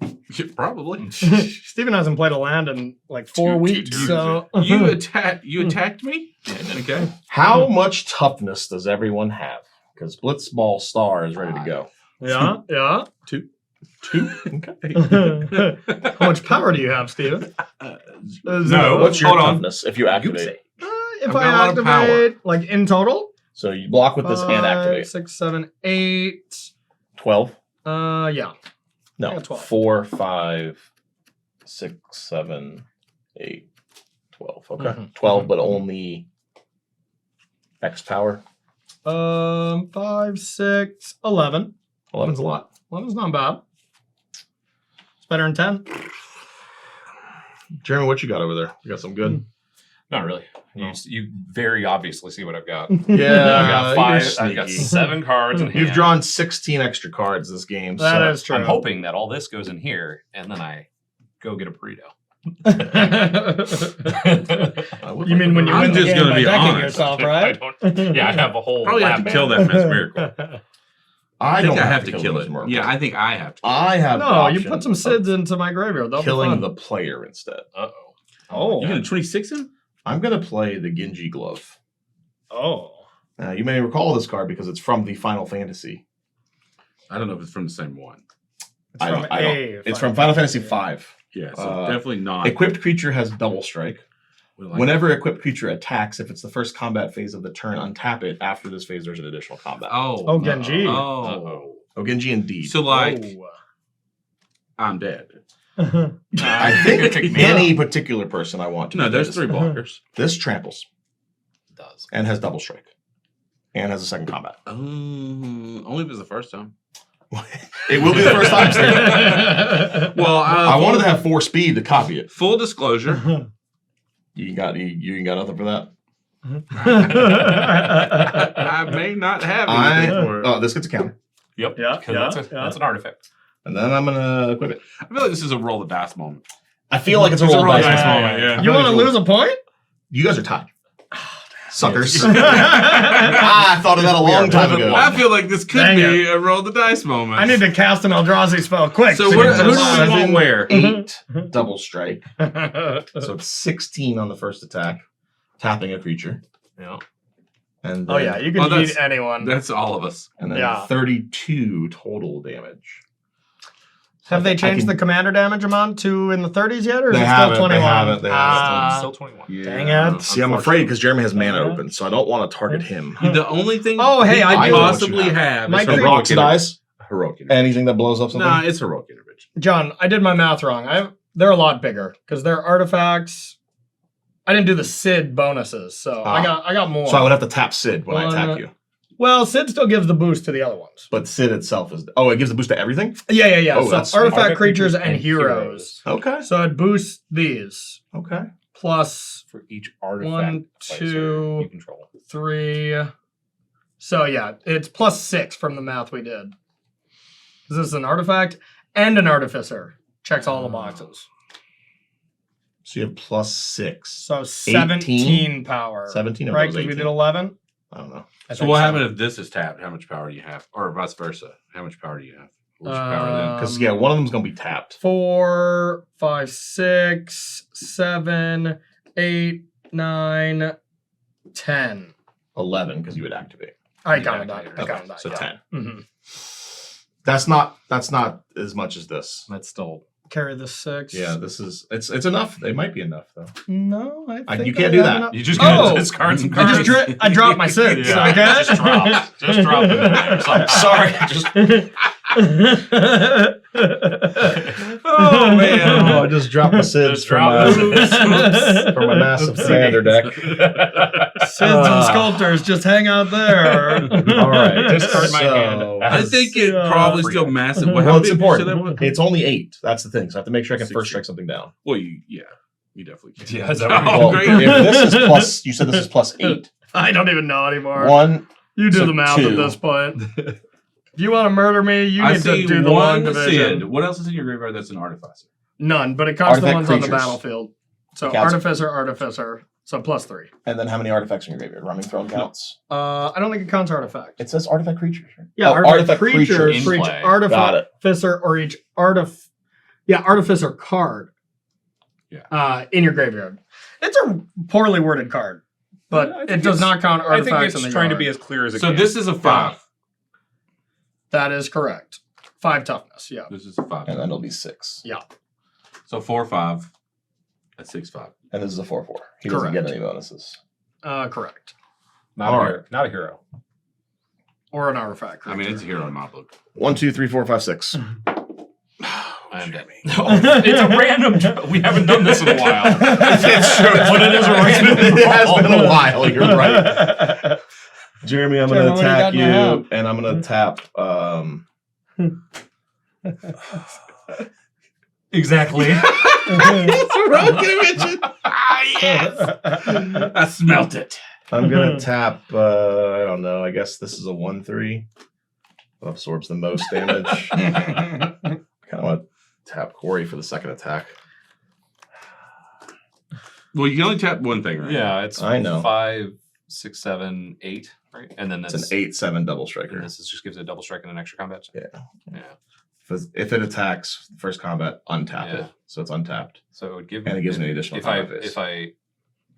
Yeah, probably. Steven hasn't played a land in like 4 weeks, so You attacked me? Okay. How much toughness does everyone have? Because Blitzball Star is ready to go. yeah, yeah. 2. Okay. How much power do you have, Steven? No, What's your hold on. toughness if you activate? If I've I got a lot of power. activate, like in total, So you block with this and 5, activate. 6, 7, 8. 12? Yeah. I No. got 12. 4, 5, 6, 7, 8, 12. Okay. Mhm. 12, but only X power. 5, 6, 11. 11's a lot. 11's not bad. It's better than 10. Jeremy, what you got over there? You got some good? Not really. You very obviously see what I've got. Yeah, I've got 5. you're I've got sneaky. 7 cards in hand. You've drawn 16 extra cards this game. That so is true. I'm hoping that all this goes in here, and then I go get a burrito. I would You like mean to when you know. I'm win the just game gonna by be decking honest. yourself, I right? don't, yeah, I have a whole Probably have lab to kill band. that Mesmerical. I think don't I have to kill kill this it. Murkle. Yeah, I think I have to. I have. No, the you put some option of SIDS into my graveyard. That'll killing be fun. the player instead. Uh-oh. Oh. You gonna 26 him? I'm gonna play the Genji Glove. Oh. Now you may recall this card because it's from the Final Fantasy. I don't know if it's from the same one. It's I from don't- I don't- A. It's from Final Fantasy V. Yeah, so Uh, definitely not. Equipped creature has double strike. Like- Whenever equipped creature attacks, if it's the first combat phase of the turn, untap it. After this phase, there's an additional combat. Oh, Genji. Oh, Oh, Genji indeed. so like Oh. I'm dead. I think any particular person I want to. No, be there's dead 3 is- blockers. This tramples Does. and has double strike, and has a second combat. Only if it's the first time. It will be the first time. Steve. Well, I wanted to have 4 speed to copy it. full disclosure. You got nothing for that. I may not have anything for it. Oh, this gets a counter, Yep. Yeah, 'cause yeah, that's an artifact. and then I'm gonna equip it. I feel like this is a roll the dice moment. I feel like it's a It's a roll roll dice dice moment. moment, yeah. You want to lose a point? You guys are tied, suckers. I thought of that a long time ago. I feel like this could Dang be a roll the dice moment. I need to cast an Eldrazi spell quick. So to what, get who do this we want where? 8 double strike, live. so it's 16 on the first attack, tapping a creature, Yeah. and Oh then, yeah, you can Oh, that's- eat anyone. That's all of us. and then Yeah. 32 total damage. Have they I changed can- the commander damage amount to in the 30s yet, or is They it haven't, still they 21? haven't, they haven't. Ah, Still 21. Yeah. Dang it. See, I'm afraid because Jeremy has mana Yeah. open, so I don't want to target him. The only thing Oh, hey, he I could do- possibly I know what you have My is creep- And heroic oxidize? Heroic intervention. Anything that blows up something? Nah, it's heroic intervention. John, I did my math wrong. They're a lot bigger because they're artifacts. I didn't do the Sid bonuses, so I got more. So I would have to tap Sid when I Well, attack you. Well, Sid still gives the boost to the other ones. But Sid itself is. Oh, it gives the boost to everything? Yeah. Oh, so that's sweet. artifact creatures and heroes. Okay. So it boosts these Okay. plus For each artifact 1, placer 2, you control. 3. So yeah, it's plus 6 from the math we did. This is an artifact and an artificer. Checks all the boxes. So you have plus 6. So 17 power. 17 of right? those Because we 18. did 11. I don't know. I So think what happens if this is tapped? How much power do you have? Or vice versa. How much power do you have? What's your power then? Because, yeah, one of them's going to be tapped. 4, 5, 6, 7, 8, 9, 10. 11 because you would activate. I counted that. I Okay, counted that. so yeah. 10. Mhm. That's not as much as this. That's still Carry the 6. Yeah, this is it's enough. It might be enough though. No, I think You can't I do have that. enough- you just Oh! gonna discard some I cards. just I dropped my 6. Yeah, Okay. just drop them in there. Sorry, just oh man. Oh, I just dropped the Sids Just from, drop the from a massive commander deck. Sids and sculptors just hang out there. All right, Discard my hand. I think it probably still massive. How Well, it's big did you say that important. was? It's only 8. That's the thing. So I have to make sure I can 16. first strike something down. Well, you definitely can. Yeah, is that what Oh, Well, great. if this is plus, you said this is plus 8. I don't even know anymore. 1. You do so the math 2. at this point. If you want to murder me, you I need see to do the long one division. Sid. What else is in your graveyard that's an artificer? None, but it counts the Artifact ones on the creatures. battlefield. So It counts. artificer. So plus 3. And then how many artifacts in your graveyard? Running Throne counts. I don't think it counts artifact. It says artifact creatures. Right? Yeah, Oh, artifact creatures in for each play. Got it. artificer or each artificer card. Yeah. In your graveyard. It's a poorly worded card, but I it think does it's- not count I think artifacts it's in the trying to yard. be as clear as it So can. this is a 5. That is correct. 5 toughness. Yeah. This is a 5. And then it'll be 6. Yeah. So 4-5. That's 6-5. And this is a 4/4. He doesn't get Correct. any bonuses. Correct. not All a right. hero. Not a hero. Or an artifact. I mean, it's a hero in my book. 1, 2, 3, 4, 5, 6. I am dead. It's a random. We haven't done this in a while. It's true. But it is a random. It has roll. been a while. You're right. Jeremy, I'm going Jeremy, to what do you attack got in your you, hand? and I'm going to tap. Exactly. I smelt it. I'm going to tap. I don't know. I guess this is a 1/3. Absorbs the most damage. I kind of want to tap Corey for the second attack. Well, you can only tap one thing, right? Yeah, it's I know. 5, 6, 7, 8, right? And then It's that's an 8/7 double And striker. this is just gives it a double strike and an extra combat. Yeah. Yeah. If it attacks first combat, untap Yeah. it. So it's untapped. So it would give And it gives me an additional if I combat phase. if I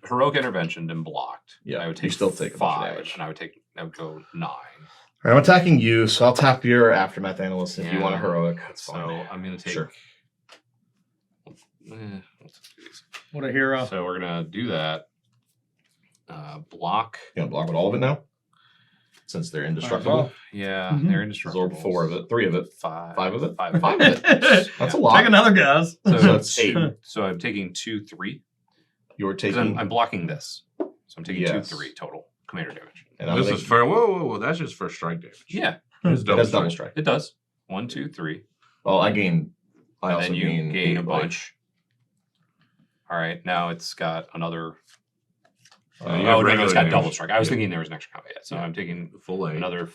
heroic intervention and blocked, Yeah, I would you take still take a bunch of 5, damage. and I would go 9. All right, I'm attacking you, so I'll tap your aftermath analyst if you Yeah. want a heroic. That's fine. So I'm gonna take. Sure. Let's do these. What a hero. So we're gonna do that. Block. You want to block with all of it now? Since they're indestructible. Yeah, Mhm. they're indestructible. Absorb 4 of it. 3 of it. 5. 5 of it? 5. 5 of it. That's a lot. Take another guess. So So, it's 8. so I'm taking 2, 3. You're 'Cause taking. I'm blocking this. So I'm taking Yes. 2, 3 total commander damage. and I'm This gonna is for whoa. That's just for strike damage. Yeah, It's it has double strike. it does. 1, 2, 3. Well, I gain. I And also then you gain gain a 8 bunch. All right, now it's got another. you have Oh, no, regular it's got damage. double strike. I was Yeah. thinking there was an extra combat. So Yeah. I'm taking Full 8. another.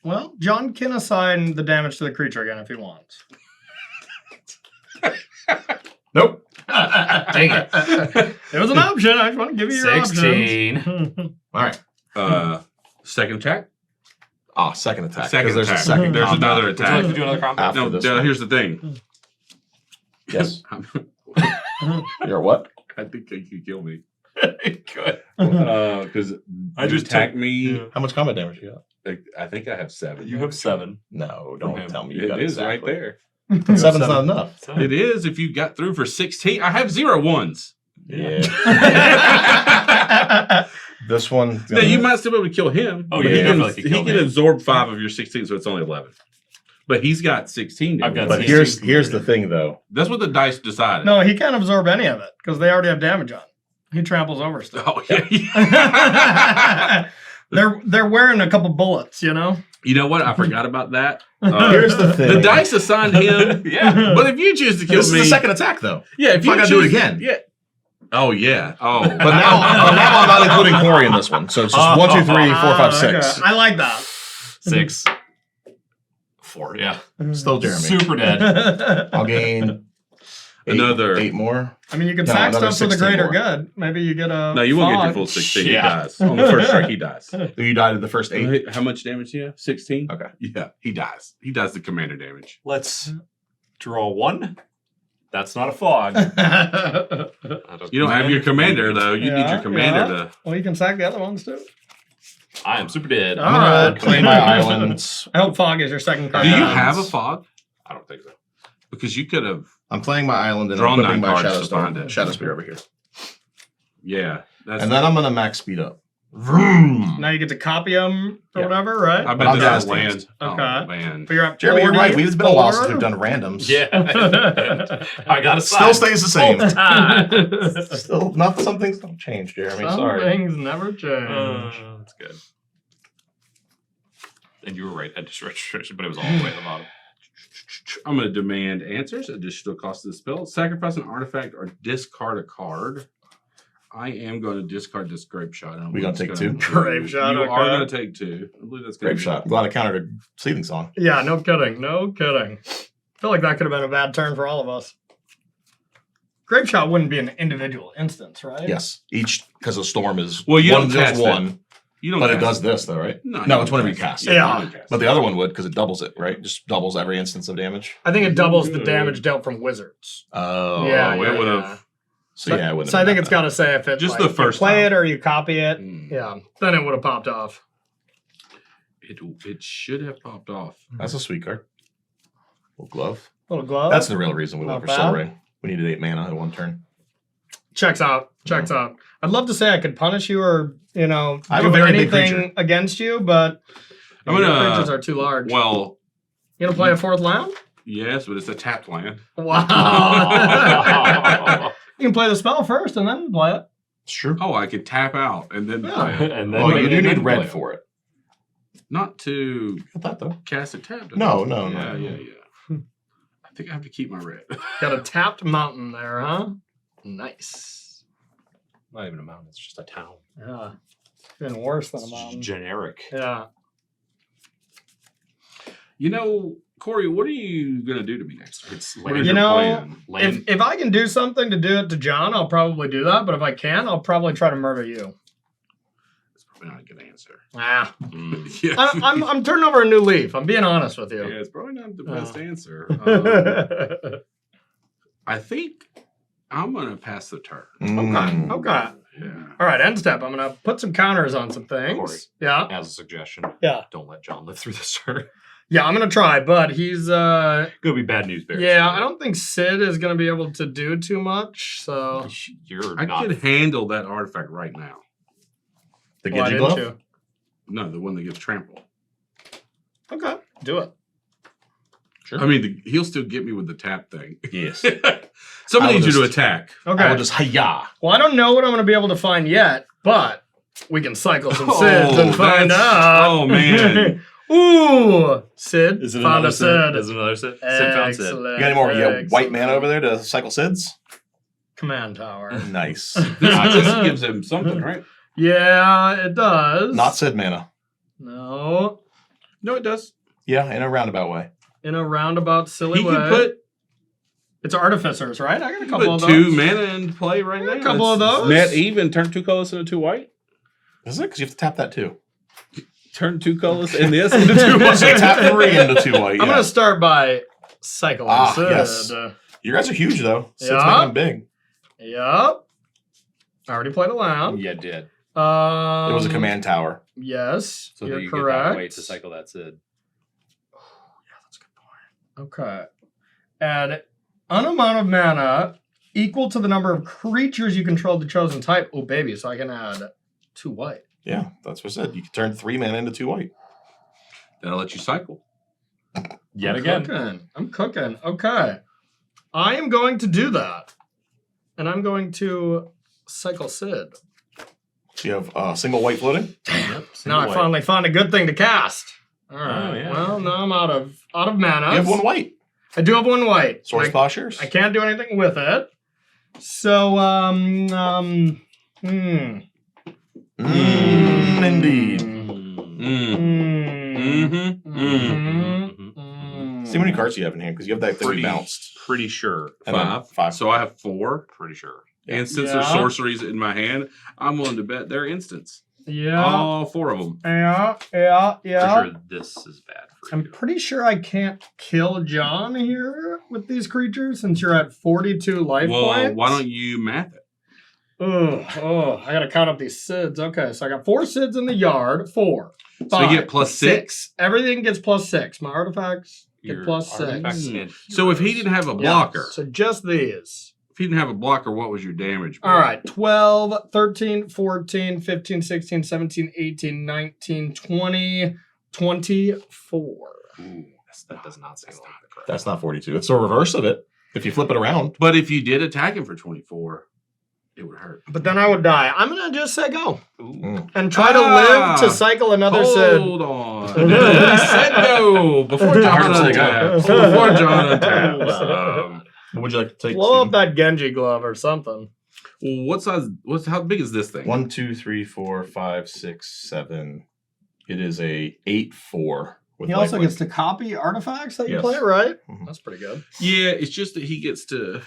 Well, John can assign the damage to the creature again if he wants. Nope. Dang it. It was an option. I just want to give you your 16. options. All right. Second attack. Second attack. Second 'cause there's attack. a second There's combat. another Would you like to attack. do another combat? After No, this now one. here's the thing. Yes. You're what? I think they could kill me. Good. Because I just attack took- me. yeah. How much combat damage you got? I think I have 7. You have 7. No, From don't him. tell me you got It is exactly. right there. Seven's not enough. It is if you got through for 16. I have 0 ones. Yeah. This one. Now, you might still be able to kill him. Oh, but yeah, he definitely can, could kill he can him. absorb 5 of your 16, so it's only 11. But he's got 16. I've got But damage. here's the thing, though. That's what the dice decided. No, he can't absorb any of it because they already have damage on. He tramples over stuff. Oh, yeah. They're wearing a couple bullets, you know. You know what? I forgot about that. Here's the thing. The dice assigned him. Yeah. But if you choose to kill This me, is the second attack, though. yeah, if I you gotta do it choose- again. Yeah. Oh yeah. Oh. But now I'm not including Corey in this one. So it's just 1, 2, 3, 4, 5, 6. Okay. I like that. 6, 4. Yeah. Still Jeremy. Super dead. I'll gain Another- 8 more. I mean, you can No, sack another stuff for the 16 greater more. good. Maybe you get a. No, you won't get your fog. full 16. Yeah. He dies on the first strike. He dies. You died at the first 8. How much damage do you have? 16. Okay. Yeah, he dies. He does the commander damage. Let's draw 1. That's not a fog. You don't have your commander though. You need Yeah, your commander yeah. to. Well, you can sack the other ones too. I am super dead. All I'm gonna right. claim my islands. I hope fog is your second card. Do you Yeah. have a fog? I don't think so. Because you could have. I'm playing my island and Draw I'm putting 9 my cards to find it. Shadow Spear over here. Yeah. That's. And then I'm gonna max speed up. Vroom. Now you get to copy them or Yeah. whatever, right? I But bet I'm this is down land. as Oh Okay. man. But you're at Jeremy, you're right. 44. It's been a while since we've done randoms. Yeah. I got a Still stays the same. Time. Still, not some things don't change, Jeremy. Some Sorry. things never change. That's good. And you were right. I just registered, but it was all the way at the bottom. I'm going to demand answers. Additional cost of the spell. Sacrifice an artifact or discard a card. I am going to discard this grape shot. We gonna take 2? Grape shot, You okay. are going to take 2. I believe that's gonna Grape be- shot. Glad I countered a Seething Song. Yeah, no kidding. No kidding. I feel like that could have been a bad turn for all of us. Grape shot wouldn't be an individual instance, right? Yes. Each, because a storm is Well, you one don't does cast one, You don't. but it cast does this, though, right? No, No, it's whenever you cast it. Yeah. you don't cast But it. the other one would, because it doubles it, right? Just doubles every instance of damage. I think it doubles the damage dealt from wizards. Oh. yeah, it yeah, would've- yeah. So, yeah, it wouldn't So I have think been it's that got to say if it Just like, the you first play time. it or you copy it. Mm. Yeah, then it would have popped off. It should have popped off. bad. That's a sweet card. Little glove. Little glove. That's the real reason we Not went for Soul bad. Ring. We needed 8 mana in one turn. Checks out. Checks out. I'd love to say I could punish you or I have do a very big anything creature. against you, but I'm your gonna- creatures are too large. Well, You gonna play a 4th land? yes, but it's a tapped land. Wow. You can play the spell first and then play it. It's true. Oh, I could tap out and then play it. And then Well, make you it do an need end red play. for it. Not to Got that, though. cast it tapped. No, no, Yeah, no. yeah. I think I have to keep my red. Got a tapped mountain there, huh? Nice. Not even a mountain. It's just a town. Yeah. Even worse than a It's mountain. generic. Yeah. You know, Corey, what are you gonna do to me next? It's What land. is You your know, plan? land. If I can do something to do it to John, I'll probably do that. But if I can, I'll probably try to murder you. It's probably not a good answer. Ah. Mm. Yeah. I'm turning over a new leaf. I'm being honest with Yeah, you. it's probably not the Oh. best answer. Okay. I think I'm gonna pass the turn. Mm. Okay. Yeah. All right. End step. I'm gonna put some counters on some things. Corey. Yeah. As a suggestion, Yeah. don't let John live through this turn. Yeah. I'm gonna try, but he's Gonna be bad news bears. Yeah. I don't think Sid is gonna be able to do too much. So You're I not. could handle that artifact right now. The why Gidgey didn't glove? you? No, the one that gets trampled. Okay. Do it. Sure. I mean, he'll still get me with the tap thing. Yes. Somebody I will needs you to just- attack. Okay. I will just hi-ya. Well, I don't know what I'm going to be able to find yet, but we can cycle some Oh, Sids and find that's- out. oh, man. Ooh, Sid. Is it found another a Sid? Sid. Is it another Sid? Sid found Sid. Excellent. You got any more white excellent. mana over there to cycle Sids? Command tower. Nice. This gives him something, right? Yeah, it does. Not Sid mana. No. No, it does. Yeah, in a roundabout way. In a roundabout, silly He way. can put, It's artificers, right? I got a he couple put of 2 those. mana in play right Yeah, now. a couple of It's those. Net even, turn 2 colors into 2 white. Is it? Because you have to tap that too. Turn 2 colors in this into 2 white. So tap 3 into 2 white. I'm Yeah. going to start by cycling Ah, Sid. yes. You guys are huge, though. Sid's Yeah. making them big. Yep. I already played a land. Yeah, did. It was a command tower. Yes, So you're that you correct. get that way to cycle that Sid. Okay. add an amount of mana equal to the number of creatures you control the chosen type. Oh, baby, so I can add 2 white. Yeah, that's what I said. You can turn 3 mana into 2 white. That'll let you cycle. Yet I'm again. Cooking. I'm cooking. Okay. I am going to do that. And I'm going to cycle Sid. So you have single white floating. Yep, Now I white. finally found a good thing to cast. All right. Oh, yeah. Well, now I'm out of mana. You have 1 white. I do have 1 white. Source Plowshares. I can't do anything with it. So, Indeed. See how many cards you have in hand, because you have that thing we bounced. Pretty sure. And then 5. 5. So I have 4. Pretty sure. And since Yeah. there's sorceries in my hand, I'm willing to bet they're instants. Yeah. All 4 of them. Yeah. For sure this is bad for I'm you. pretty sure I can't kill John here with these creatures since you're at 42 life Well, points. why don't you math it? I gotta count up these SIDS. Okay, so I got 4 SIDS in the yard. 4. So you 5, get plus 6. Everything gets plus 6. My artifacts get Your plus 6. artifacts and So if he heroes. didn't have a Yeah, blocker, so just these. if he didn't have a blocker, what was your damage? All right, 12, 13, 14, 15, 16, 17, 18, 19, 20, 24. Ooh, that does not seem like the correct. That's not 42. It's the reverse of it. If you flip it around. But if you did attack him for 24, it would hurt. But then I would die. I'm going to just say go Ooh. and try to live to cycle another SID. Hold on. He said no before John Hard to say go. untaps. Before John untaps. What would you like to take? Blow up Steven? that Genji glove or something. Well, what size? How big is this thing? 1, 2, 3, 4, 5, 6, 7. It is a 8/4. He also gets to copy artifacts that you Yes. play, right? Mhm. That's pretty good. Yeah, it's just that he gets to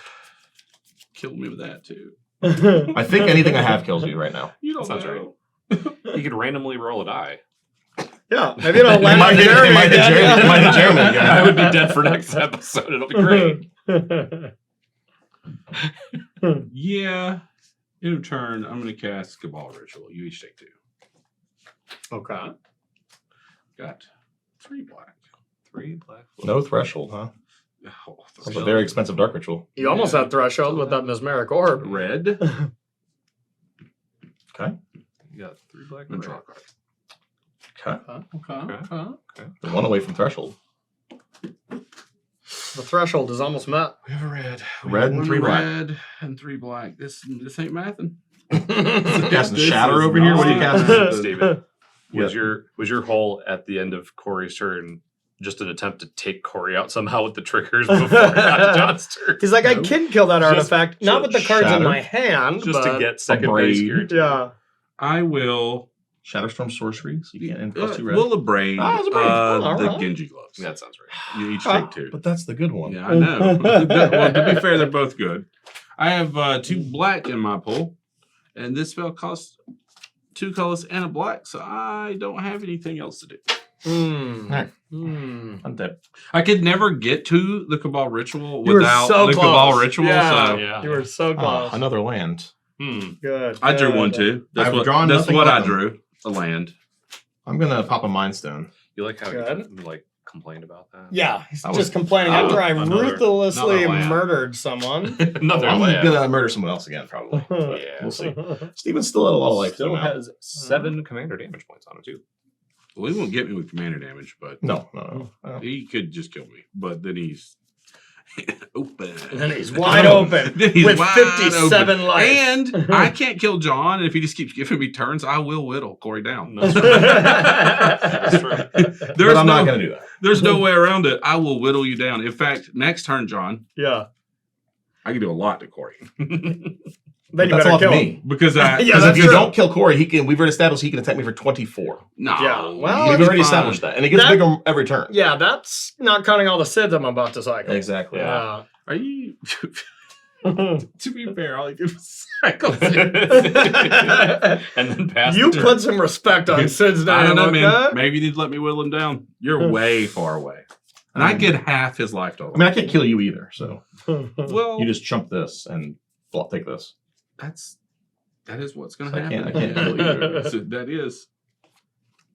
kill me with that too. I think anything I have kills you right now. You don't Sounds know. You could randomly roll a die. Yeah, maybe it'll It land might on hit- Jeremy. it might hit again. Jeremy. It might hit Jeremy again. I would be dead for next episode. It'll be great. Yeah. In return, I'm going to cast Cabal Ritual. You each take 2. Okay. Got 3 black. 3 black. No threshold, huh? Oh, That's a very expensive dark ritual. You almost had threshold with that mesmeric orb. red. Okay. You got 3 black And and draw red. a card. Okay. One away from threshold. The threshold is almost met. We have a red. We Red have and one 3 black. Red and 3 black. This ain't mathing. Casting This Shatter is over here? What are you not- casting? Steven, was Yeah. your hole at the end of Corey's turn just an attempt to take Corey out somehow with the triggers before it got to John's turn? He's like, I No. can kill that Just- artifact, not with the cards in Shatter. my hand, Just but to get second base braid. guaranteed. yeah. I will. Shatterstorm sorcery. So you can't end +2 red. Will braid Ah, it's a braid. All the right. Genji gloves. That sounds right. You each Ah, take 2. But that's the good one. Yeah, I know. Well, to be fair, they're both good. I have 2 black in my pool, and this spell costs 2 colors and a black, so I don't have anything else to do. Alright. Mm. Undead. I could never get to the Cabal Ritual You were without so the close. Cabal Ritual, Yeah. so Yeah. You were so close. Another land. Good. I drew good. one too. That's I've what, drawn that's nothing what but I them. drew. A land. I'm gonna pop a Mind Stone. You like how Good. you like complained about that? Yeah, he's That just was- complaining Oh, after I another ruthlessly land. murdered someone. Another I'm land. gonna murder someone else again, probably. Yeah. We'll see. Steven's still at a lot of life. Still somehow. has 7 commander damage points on it too. Well, he won't get me with commander damage, but No. he could just kill me. But then he's open. And then he's wide open Then he's with wide 57 open. life. And I can't kill John. And if he just keeps giving me turns, I will whittle Corey down. That's true. That's true. There's But I'm no, not gonna do that. there's no way around it. I will whittle you down. In fact, next turn, John, Yeah. I can do a lot to Corey Then you That's better all kill to him. me. because Yeah, I Because that's if you true. don't kill Corey, he can. We've already established he can attack me for 24. no. Yeah, well, We've he's already fine. established that, and it gets That- bigger every turn. Yeah, that's not counting all the SIDS I'm about to cycle. Exactly. Yeah. Are you? To be fair, all he did was cycle. And then pass You the turn. put some respect on SID's name. I don't know, man. okay? Maybe you need to let me whittle him down. You're way far away, and I get half his life total. I mean, I can't kill you either. So well, you just chump this and take this. that is what's going So to I happen. can't kill you either. So that is.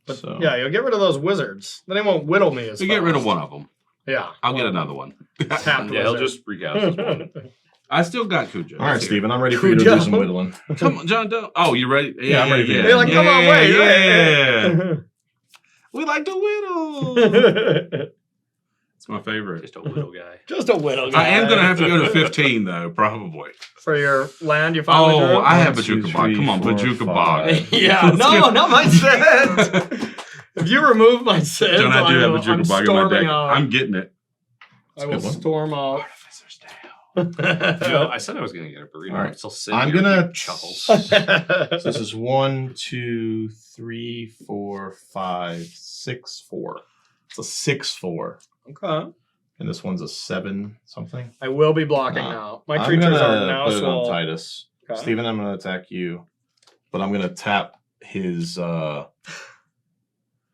So yeah, you'll get rid of those wizards. Then they won't whittle me as So get rid of fast. one of them. Yeah. I'll get another one. Tapped Yeah, he'll wizard. just recast this one. I still got Cujo. All right, Let's hear it. Steven, I'm ready for you to do some whittling. Come on, John. Oh, you ready? Yeah, I'm ready for you. You're like, come on, wait. Yeah. We like to whittle. It's my favorite. Just a little guy. Just a whittle guy. I am going to have to go to 15, though, probably. For your land you finally drew? Oh, I have 1, 2, Bajuka Bog. 3, Come on, 4, Bajuka Bog. 5. Yeah, no, not my Sid. If you remove my Sid, John, I do have I'm Bajuka Bog in my deck. storming I'm getting it. I will good one. storm off. Artificer's Tale. You know, I said I was going to get a burrito. All right. I'm still sitting I'm here gonna with chuckles. So this is 1, 2, 3, 4, 5, 6, 4. It's a 6/4, Okay. and this one's a 7 something. I will be blocking Nah. now. My I'm creatures gonna are now put it on swole. Titus. Okay. Steven, I'm gonna attack you, but I'm gonna tap his I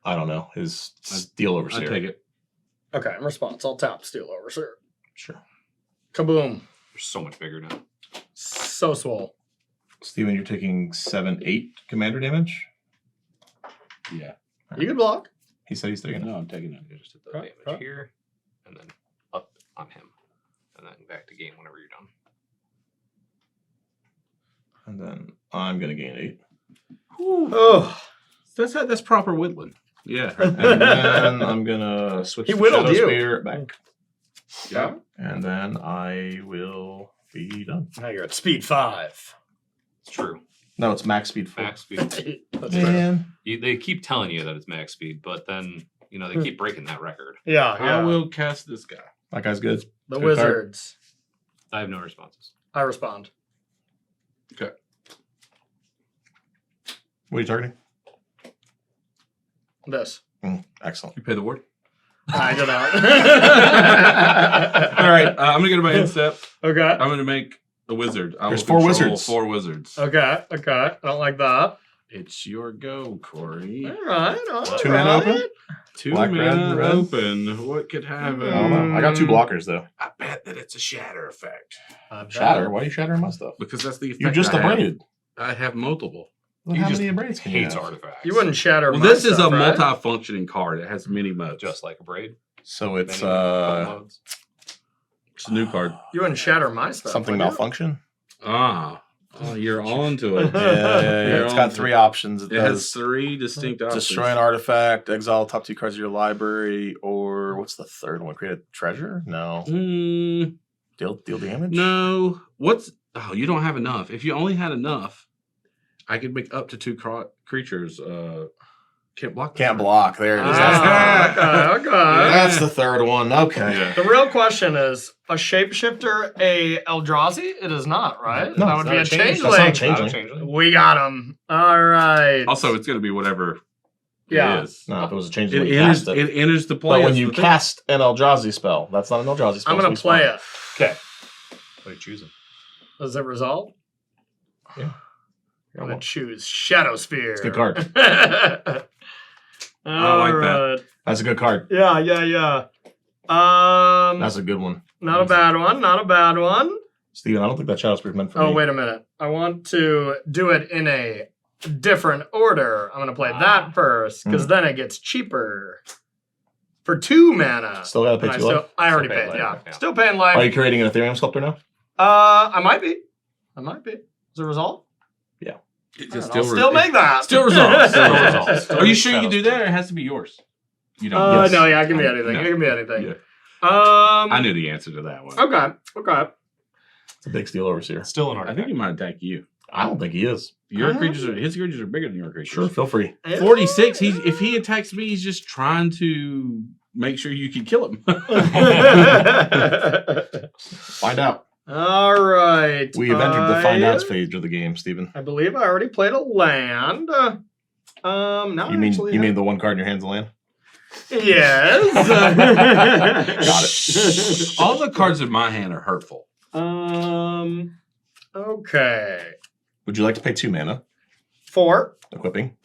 don't know, his Steel I Overseer. take it. Okay, in response, I'll tap Steel Overseer. Sure. Kaboom. They're so much bigger now. So swole. Steven, you're taking 7, 8 commander damage. Yeah. You can block. He said he's taking it. No, I'm taking it. You just did the Okay, damage okay. here, and then up on him, and then back to game whenever you're done. And then I'm gonna gain 8. Oh. That's proper whittling. Yeah. And then I'm gonna switch He to whittled Shadow you. Spear back. Yeah. And then I will be done. Now you're at speed 5. It's true. No, it's max speed 4. Max speed. That's fair. Man. They keep telling you that it's max speed, but then they keep breaking that record. Yeah, yeah. I will cast this guy. That guy's good. The Good card. Wizards. I have no responses. I respond. Okay. What are you targeting? This. Excellent. You pay the ward. I did not. All right. I'm going to go to my instep. Okay. I'm going to make a wizard. I There's will 4 control wizards. 4 wizards. Okay. Okay. I don't like that. It's your go, Corey. All right. All 2 mana right. open? 2 Black, red, mana red. open. What could happen? I don't know. I got 2 blockers though. I bet that it's a shatter effect. Shatter? Why are you shattering my stuff? Because that's the effect. You just I have. abraded. I have multiple. Well, He how just many abrades can you Hates have? artifacts. You wouldn't shatter. Well, my this is a stuff, right? multi-functioning card. It has many modes. just like a braid. So it's Many modes. It's a new card. You wouldn't shatter my stuff. something would you? malfunction. Oh, you're on to it. Yeah, it's got 3 options. It It has does 3 distinct options. destroy an artifact, exile top 2 cards of your library, or what's the third one? Create a treasure? No. Mm, Deal damage? no. Oh, you don't have enough. If you only had enough, I could make up to 2 creatures. Can't block. Can't block. There it is. Ah, okay. That's the third one. Okay. Yeah. The real question is: a shapeshifter a Eldrazi? It is not, right? No, that would be a it's not a changeling. That's not a Not a changeling. changeling. We got him. All right. Also, it's going to be whatever Yeah. it is. No, if it was a changeling, It you enters, cast it. it enters the play. But when as you the thing. cast an Eldrazi spell, that's not an Eldrazi spell. I'm gonna so play it's it. Okay. What are you choosing? Does it resolve? Yeah. I'm gonna choose Shadow Sphere. It's a good card. I like that. Alright. That's a good card. Yeah. That's a good one. Not a bad one. Not a bad one. Steven, I don't think that Shadow Spear meant for Oh, me. wait a minute. I want to do it in a different order. I'm going to play that first, because then it gets cheaper. For 2 mana. Still gotta pay And 2 life? I already Still paying paid, yeah. life, yeah. Still paying Are you life. creating an Ethereum sculptor now? I might be. Does it resolve? It I'll just still make that. Still resolves. Still Still resolves. resolves. Are you sure you Shadow can do Spear. that, or it has to be yours? You don't. Yes. No, yeah, it can be anything. No. It can be anything. Yeah. I I knew the answer to that one. Okay. It's a big Steel Overseer. Still an I artifact. think he might attack you. I don't think he is. Your creatures are his creatures are bigger than your creatures. Sure, feel free. 46. If he attacks me, he's just trying to make sure you can kill him. Find out. All right. We have entered the find out phase of the game, Steven. I believe I already played a land. Now You mean the one card in your hand's a land? Yes. Got it. All the cards in my hand are hurtful. Okay. Would you like to pay 2 mana? 4. Equipping.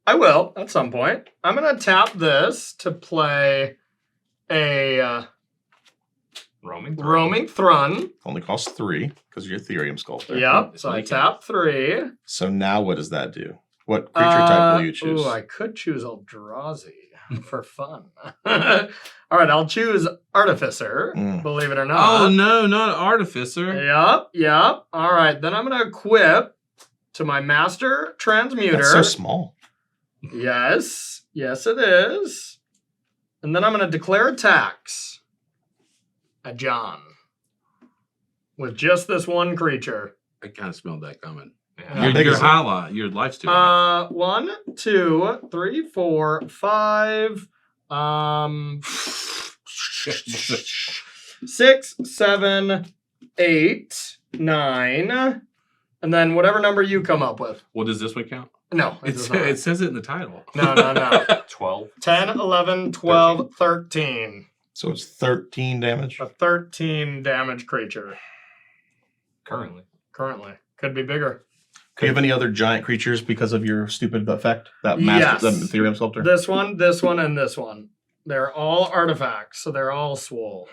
I will at some point. I'm gonna tap this to play a Roaming. roaming thrun. Only costs 3 because you're Ethereum sculptor. Yep. It's So I like tap 3. So now what does that do? What creature type will you choose? Ooh, I could choose Eldrazi for fun. All right, I'll choose Artificer, believe it or not. Oh, no, not Artificer. Yep. All right, then I'm going to equip to my Master Transmuter. That's so small. Yes, it is. And then I'm going to declare attacks at John with just this one creature. I kind of smelled that coming. Yeah. Your highlight, your life's too high. 1, 2, 3, 4, 5, 6, 7, 8, 9, and then whatever number you come up with. Well, does this one count? No, it does not. It says it in the title. No. 12. 10, 11, 12, 13. So it's 13 damage. A 13 damage creature Currently. Could be bigger. Do you have any other giant creatures because of your stupid effect? That Yes. the Ethereum Sculptor? This one, and this one. They're all artifacts, so they're all swole.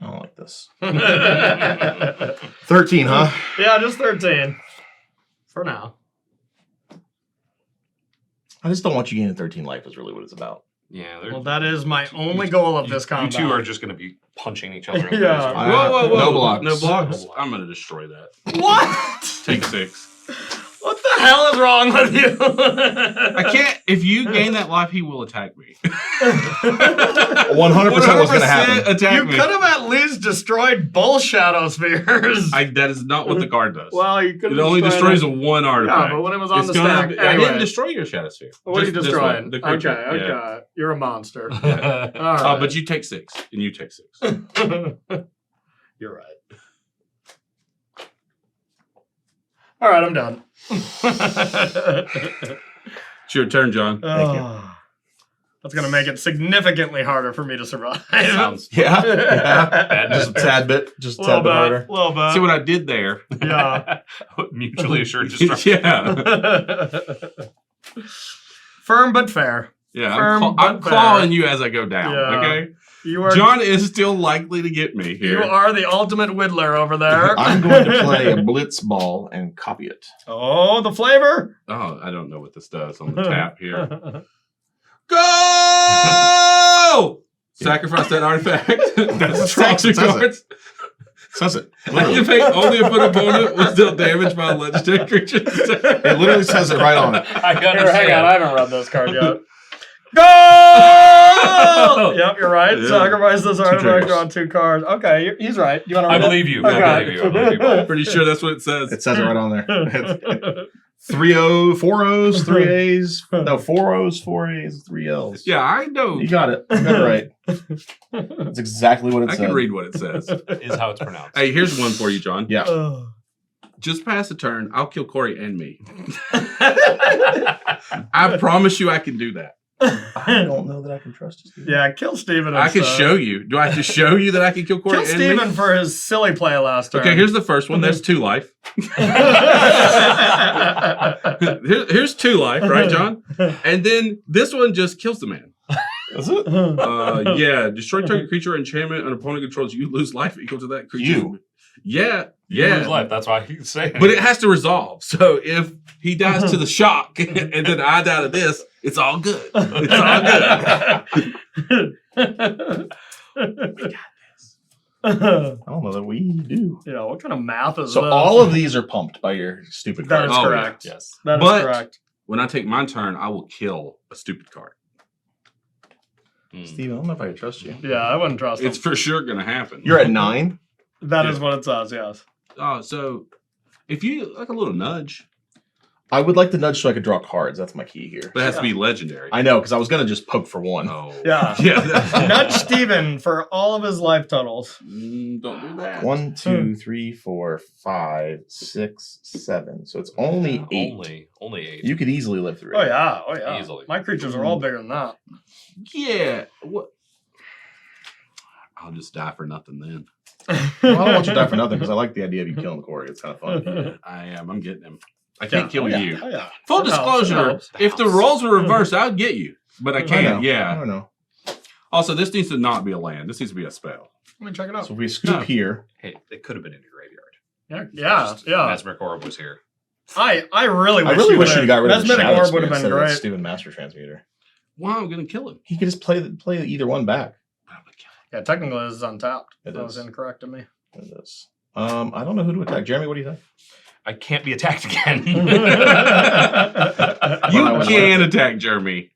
I don't like this. Yeah, 13, huh? just 13. For now. I just don't want you gaining 13 life is really what it's about. Yeah. Well, that is my only goal of this combat. You two are just going to be punching each other. In the Yeah. face. Whoa. No blocks. No blocks. I'm going to destroy that. What? Take 6. What the hell is wrong with you? I can't. If you gain that life, he will attack me. 100% was going to happen. Attack You me. could have at least destroyed both Shadow Spheres. That is not what the card does. Well, you could it have only destroyed destroys one artifact. Yeah, but when it was on It's the gonna stack, be- I anyway. didn't destroy your Shadow Sphere. What are you Just this one, destroying? the creature. Okay. Yeah. You're a monster. All Yeah. right. But you take 6, and you take 6. You're right. All right, I'm done. It's your turn, John. Thank you. That's going to make it significantly harder for me to survive. Sounds Yeah. bad. Just a tad bit. Just a little tad bit harder. bit. Little bit. See what I did there? Yeah. Mutually assured destruction. Yeah. Firm but fair. Yeah. Firm I'm but clawing fair. you as I go down. Yeah. Okay. You are. John is still likely to get me here. You are the ultimate whittler over there. I'm going to play a Blitz Ball and copy it. Oh, the flavor. Oh, I don't know what this does on the tap here. Go! Sacrifice that artifact. That's draw 2 It says it. cards. Says it. Activate only if an opponent was dealt damage by a legendary creature. It literally says it right on it. I Here, understand. hang on. I haven't read this card yet. Go! Yep, you're right. Yeah. Sacrifice this artifact, triggers. draw 2 cards. Okay, he's right. You want to I read believe you. Okay. I believe you. I believe you. Pretty sure that's what it says. It says it right on there. 3 O, 4 O's, 3 A's. No, 4 O's, 4 A's, 3 L's. Yeah, I know. You got it. You got it right. That's exactly what it I said. can read what it says. Is how it's pronounced. Hey, here's one for you, John. Yeah. Ugh. Just pass a turn. I'll kill Corey and me. I promise you I can do that. I don't know that I can trust you. Yeah, kill Steven. I can show you. Do I have to show you that I can kill Corey Kill and Steven me? for his silly play last turn. Okay, here's the first one. There's 2 life. Here's 2 life, right, John? And then this one just kills the man. Is it? Yeah, destroy target creature or enchantment an opponent controls. You lose life equal to that creature. You. Yeah, You lose yeah. life. That's why he's saying. But it has to resolve. So if he dies to the shock and then I die to this, it's all good. It's all good. I don't know that we do. Yeah, what kind of math is So this? all of these are pumped by your stupid That cards. is Oh, correct. yes. That is But- correct. When I take my turn, I will kill a stupid card. Steven, I don't know if I can trust you. Yeah, I wouldn't trust him. It's for sure going to happen. You're at 9. That is what it says, yes. Oh, so if you like a little nudge, I would like the nudge so I could draw cards. That's my key here. but it has to be legendary. I know, because I was going to just poke for 1. Oh. Yeah. Yeah. Nudge Steven for all of his life totals. Don't do that. 1, 2, 3, 4, 5, 6, 7. So it's only 8. Only 8. You could easily live through Oh it. yeah. Easily. My creatures are all bigger than that. Yeah. What? I'll just die for nothing then. Well, I don't want you to die for nothing because I like the idea of you killing Corey. It's kind of fun. Yeah, I am. I'm getting him. I can't kill Oh, yeah. you. Oh yeah. Full It helps, it disclosure, helps. if the roles were reversed, I would get you. But I I know. can't. I Yeah. don't know. Also, this needs to not be a land. This needs to be a spell. Let me check it out. So if we scoop No. here, Hey, it could have been in your graveyard. Yeah. Mesmeric Orb was here. I really wish, I really wish you got rid of the Mesmetic Shadow Orb Spear would have been instead of that great. stupid Master Transmuter. Wow, I'm gonna kill him. He could just play either one back. Yeah, technically this is untapped. It That was is. incorrect to me. It is. I don't know who to attack. Jeremy, what do you think? I can't be attacked again. You can attack Jeremy.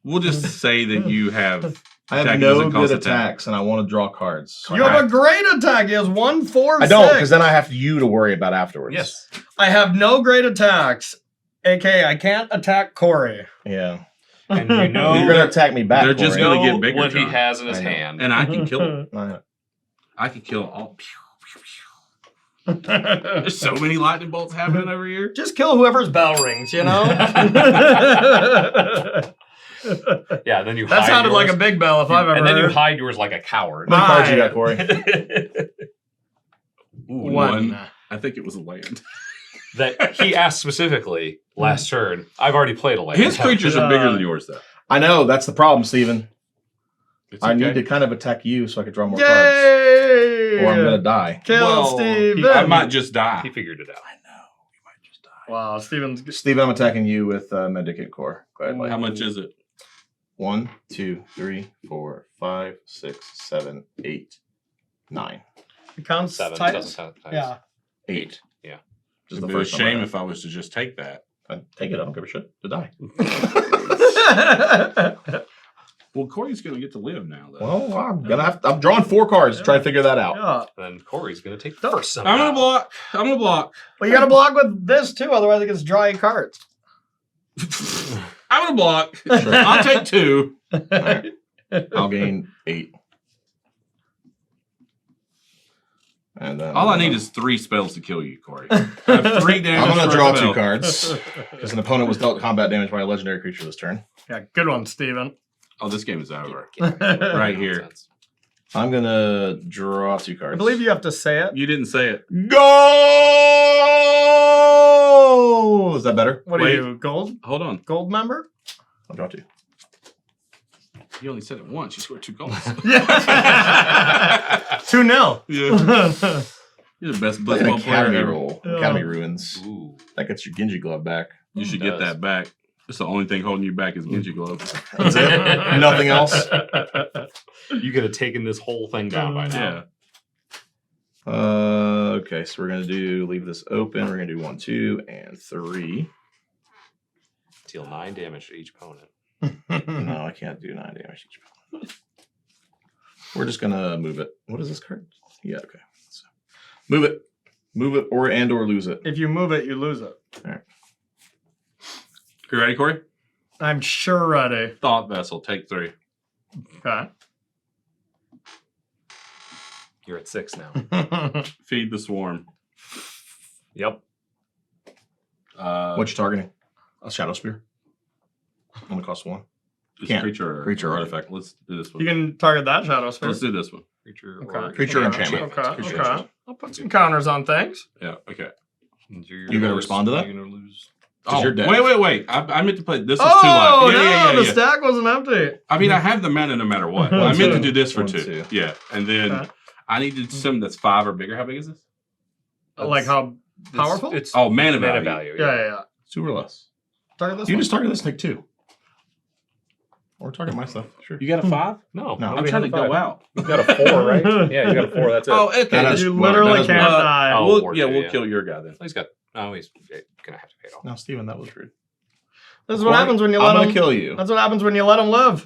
We'll just say that you have. I have Attacking no doesn't good cost attacks, and I want to draw cards. So You I have a great attack. He has 1, 4, I don't, 6. because then I have you to worry about afterwards. Yes. I have no great attacks. AK, I can't attack Corey. Yeah. And you know You're gonna attack me back. They're just Corey. gonna get bigger, what he John. has in his I know. hand. And I can kill him. I- I can kill all. There's so many lightning bolts happening over here. Just kill whoever's bell rings, you know? Yeah, then you That hide sounded like yours. a big bell if I've ever And then you heard. hide yours like a coward. How many cards you Bye. got, Corey? Ooh, One. I think it was a land. That he asked specifically last turn. I've already played a land. His creatures are bigger than yours, though. I know that's the problem, Steven. It's I okay. need to kind of attack you so I can draw more cards, Yay! or I'm gonna die. Kill Well, Steven. I might just He die. figured it out. Wow, Steven's Steven, I'm attacking you with Mendicant Core. Go ahead, How Mike. much is it? 1, 2, 3, 4, 5, 6, 7, 8, 9. it counts 7 Titus? doesn't count. Yeah. 8. Yeah. Just It'd the be a first shame number. if I was to just take that. I'd take it. I don't give a shit. To die. Well, Corey's gonna get to live now, though. Well, I'm drawing 4 cards to try to figure that out. Yeah. Then Corey's going to take first. Somehow. I'm gonna block. I'm gonna block. Well, you gotta block with this too, otherwise it gets dry cards. I'm gonna block. Sure. I'll take 2. All right. I'll gain 8. And then All I need is 3 spells to kill you, Corey. I have 3 damage. I'm gonna per draw spell. 2 cards because an opponent was dealt combat damage by a legendary creature this turn. Yeah, good one, Steven. Oh, this game is over. Right Right here. I'm gonna draw 2 cards. I believe you have to say it. You didn't say it. Go! Is that better? What Wait. are you, gold? Hold on. Gold member? I'll draw 2. You only said it once. You scored 2 goals. 2-0. Yeah. You're the best Like an blitzball player Academy ever. roll. Yeah. Academy ruins. Ooh. That gets your Genji glove back. You should It get does. that back. That's the only thing holding you back is Genji Glove. That's it. Nothing else. You could have taken this whole thing down by now. Yeah. Okay, so we're gonna leave this open. We're gonna do 1, 2, and 3. Deal 9 damage to each opponent. No, I can't do 9 damage each opponent. We're just gonna move it. What is this card? Yeah, okay. So, move it, or lose it. If you move it, you lose it. You ready, Corey? I'm sure ready. Thought Vessel, take 3. Okay. You're at 6 now. Feed the Swarm. Yep. What you targeting? A Shadow Spear. Only costs 1. Just can't. creature Artifact. Let's do this one. You can target that shadow sphere. Let's do this one. Creature Okay. or Creature okay. enchantment. Okay. Creature Okay. enchantment. I'll put some counters on things. Yeah, okay. You gonna respond to that? You're gonna lose. Because you're dead. Wait. I meant to play this is 2 Oh, life. no, Yeah. the stack wasn't empty. I mean, I have the mana no matter what. I meant to do this for 1, 2. 2. Yeah, and then Okay. I needed something that's 5 or bigger. How big is this? Like how powerful? It's Oh, mana mana value. value. yeah. 2 or less. Target this You one. just target this, take 2. Or target my stuff. Sure. You got a 5? No, No, I'm trying to go out. You got a 4, right? Yeah, you got a 4. That's it. Oh, okay. That is You smart. literally That is can't smart. die. Oh, we'll, Ward yeah, two, we'll yeah. kill your guy then. He's got. Oh, he's gonna have to pay it off. No, Steven, that was rude. This is what happens when you let I'm gonna them. kill you. That's what happens when you let them live.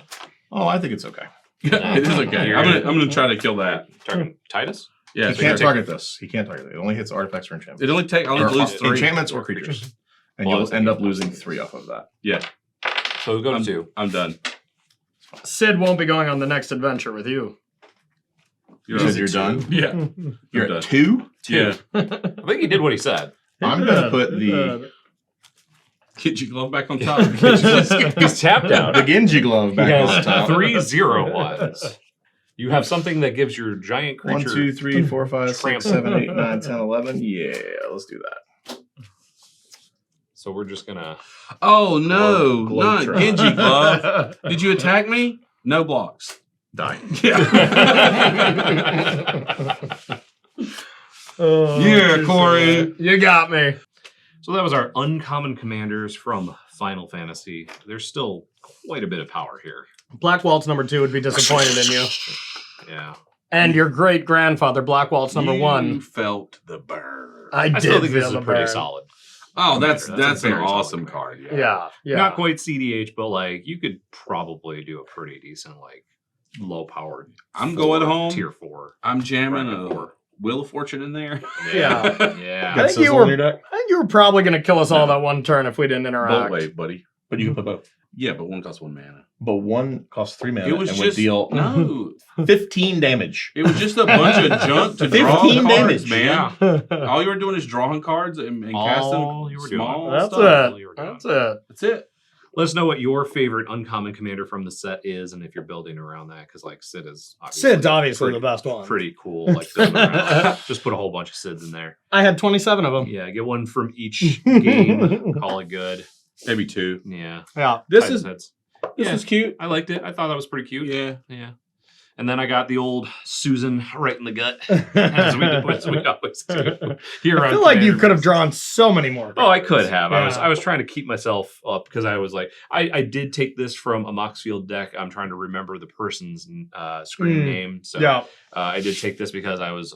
Oh, I think it's okay. Yeah, it is okay. You're I'm gonna try to kill that. Targeting Titus. Yeah, He so can't you're- target this. He can't target it. It only hits artifacts or enchantments. It only take. I only Or lose 3. enchantments or creatures. And Well, I you'll was end up thinking- losing 3 off of that. Yeah, So we'll go to 2. I'm done. Sid won't be going on the next adventure with you. You said you're done? Yeah, You're done. at 2? yeah. I think he did what he said. I'm gonna put the Get your glove back on top. He's tapped out. the Genji glove He back on has top. 3 0-1s. You have something that gives your giant 1, creature. 2, 3, 4, 5, 6, Trample. 7, 8, 9, 10, 11. Yeah, let's do that. So we're just gonna. Oh no, Globe not trot. Genji glove. Did you attack me? No blocks. Die. Oh, Yeah, Corey. You got me. So that was our uncommon commanders from Final Fantasy. There's still quite a bit of power here. Black Waltz number 2 would be disappointed in you. Yeah. And your great grandfather, Black Waltz number You 1. felt the burn. I I did still think this feel is the pretty burn. solid. Oh, commander. that's a an very solid awesome commander. card. Yeah. Not quite CDH, but like you could probably do a pretty decent like low powered. I'm going home. Tier 4. I'm jamming Bracket a 4. Wheel of Fortune in there. Yeah. Yeah. I Got think you Sizzle were- in your deck? I think you were probably going to kill us all No. that one turn if we didn't interact. Both ways, buddy. But you can play both. Yeah, but one costs 1 mana. But one costs 3 mana It was and just would deal no. 15 damage. It was just a bunch of junk to draw 15 cards, damage. man. Yeah. All you were doing is drawing cards and casting All you were doing. small That's stuff. it. you were doing. That's it. That's it. Let us know what your favorite uncommon commander from the set is, and if you're building around that, because like Sid is Sid's obviously pretty, the best one. pretty cool. Like building around. Just put a whole bunch of Sids in there. I had 27 of them. Yeah, get one from each game. Call it good. Maybe 2. Yeah. Yeah. This Tight is Sids. this Yeah. is cute. I liked it. I thought that was pretty cute. Yeah. Yeah. And then I got the old Susan right in the gut, as we always do. Here I on feel like you Commander could have Base. drawn so many more. Oh, I cards. could have. Yeah. I was trying to keep myself up because I was like, I did take this from a Moxfield deck. I'm trying to remember the person's screen name. So Yeah. I did take this because I was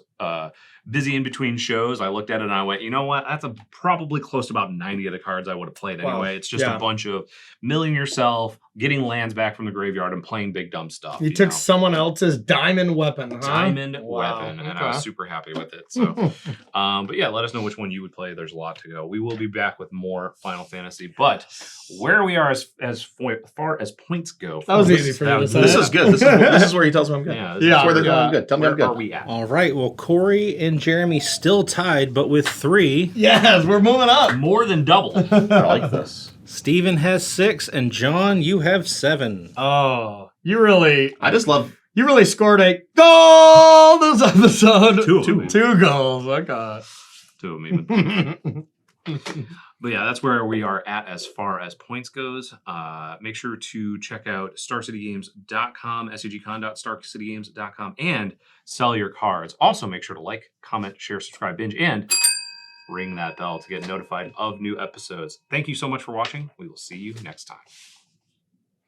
busy in between shows. I looked at it and I went, you know what? That's probably close to about 90 of the cards I would have played Wow. anyway. It's just Yeah. a bunch of milling yourself, getting lands back from the graveyard, and playing big dumb stuff. You took know? someone else's diamond weapon, huh? Diamond Wow, weapon, and I okay. was super happy with it. So, but yeah, let us know which one you would play. There's a lot to go. We will be back with more Final Fantasy, but where we are as far as points go. That was folks, easy for that you to was- say. This is good. This is where he tells me I'm good. Yeah, Yeah. That's where they're is- going good. Tell me I'm where good. are we at? All right. Well, Corey and Jeremy still tied, but with 3. Yes, we're moving up. More than double. I like this. Steven has 6, and John, you have 7. Oh, you really scored a goal this episode. Two of them. 2 goals. Okay. Two of them even. But yeah, that's where we are at as far as points goes. Make sure to check out StarCityGames.com, SCGcon.StarCityGames.com, and sell your cards. Also, make sure to like, comment, share, subscribe, binge, and ring that bell to get notified of new episodes. Thank you so much for watching. We will see you next time.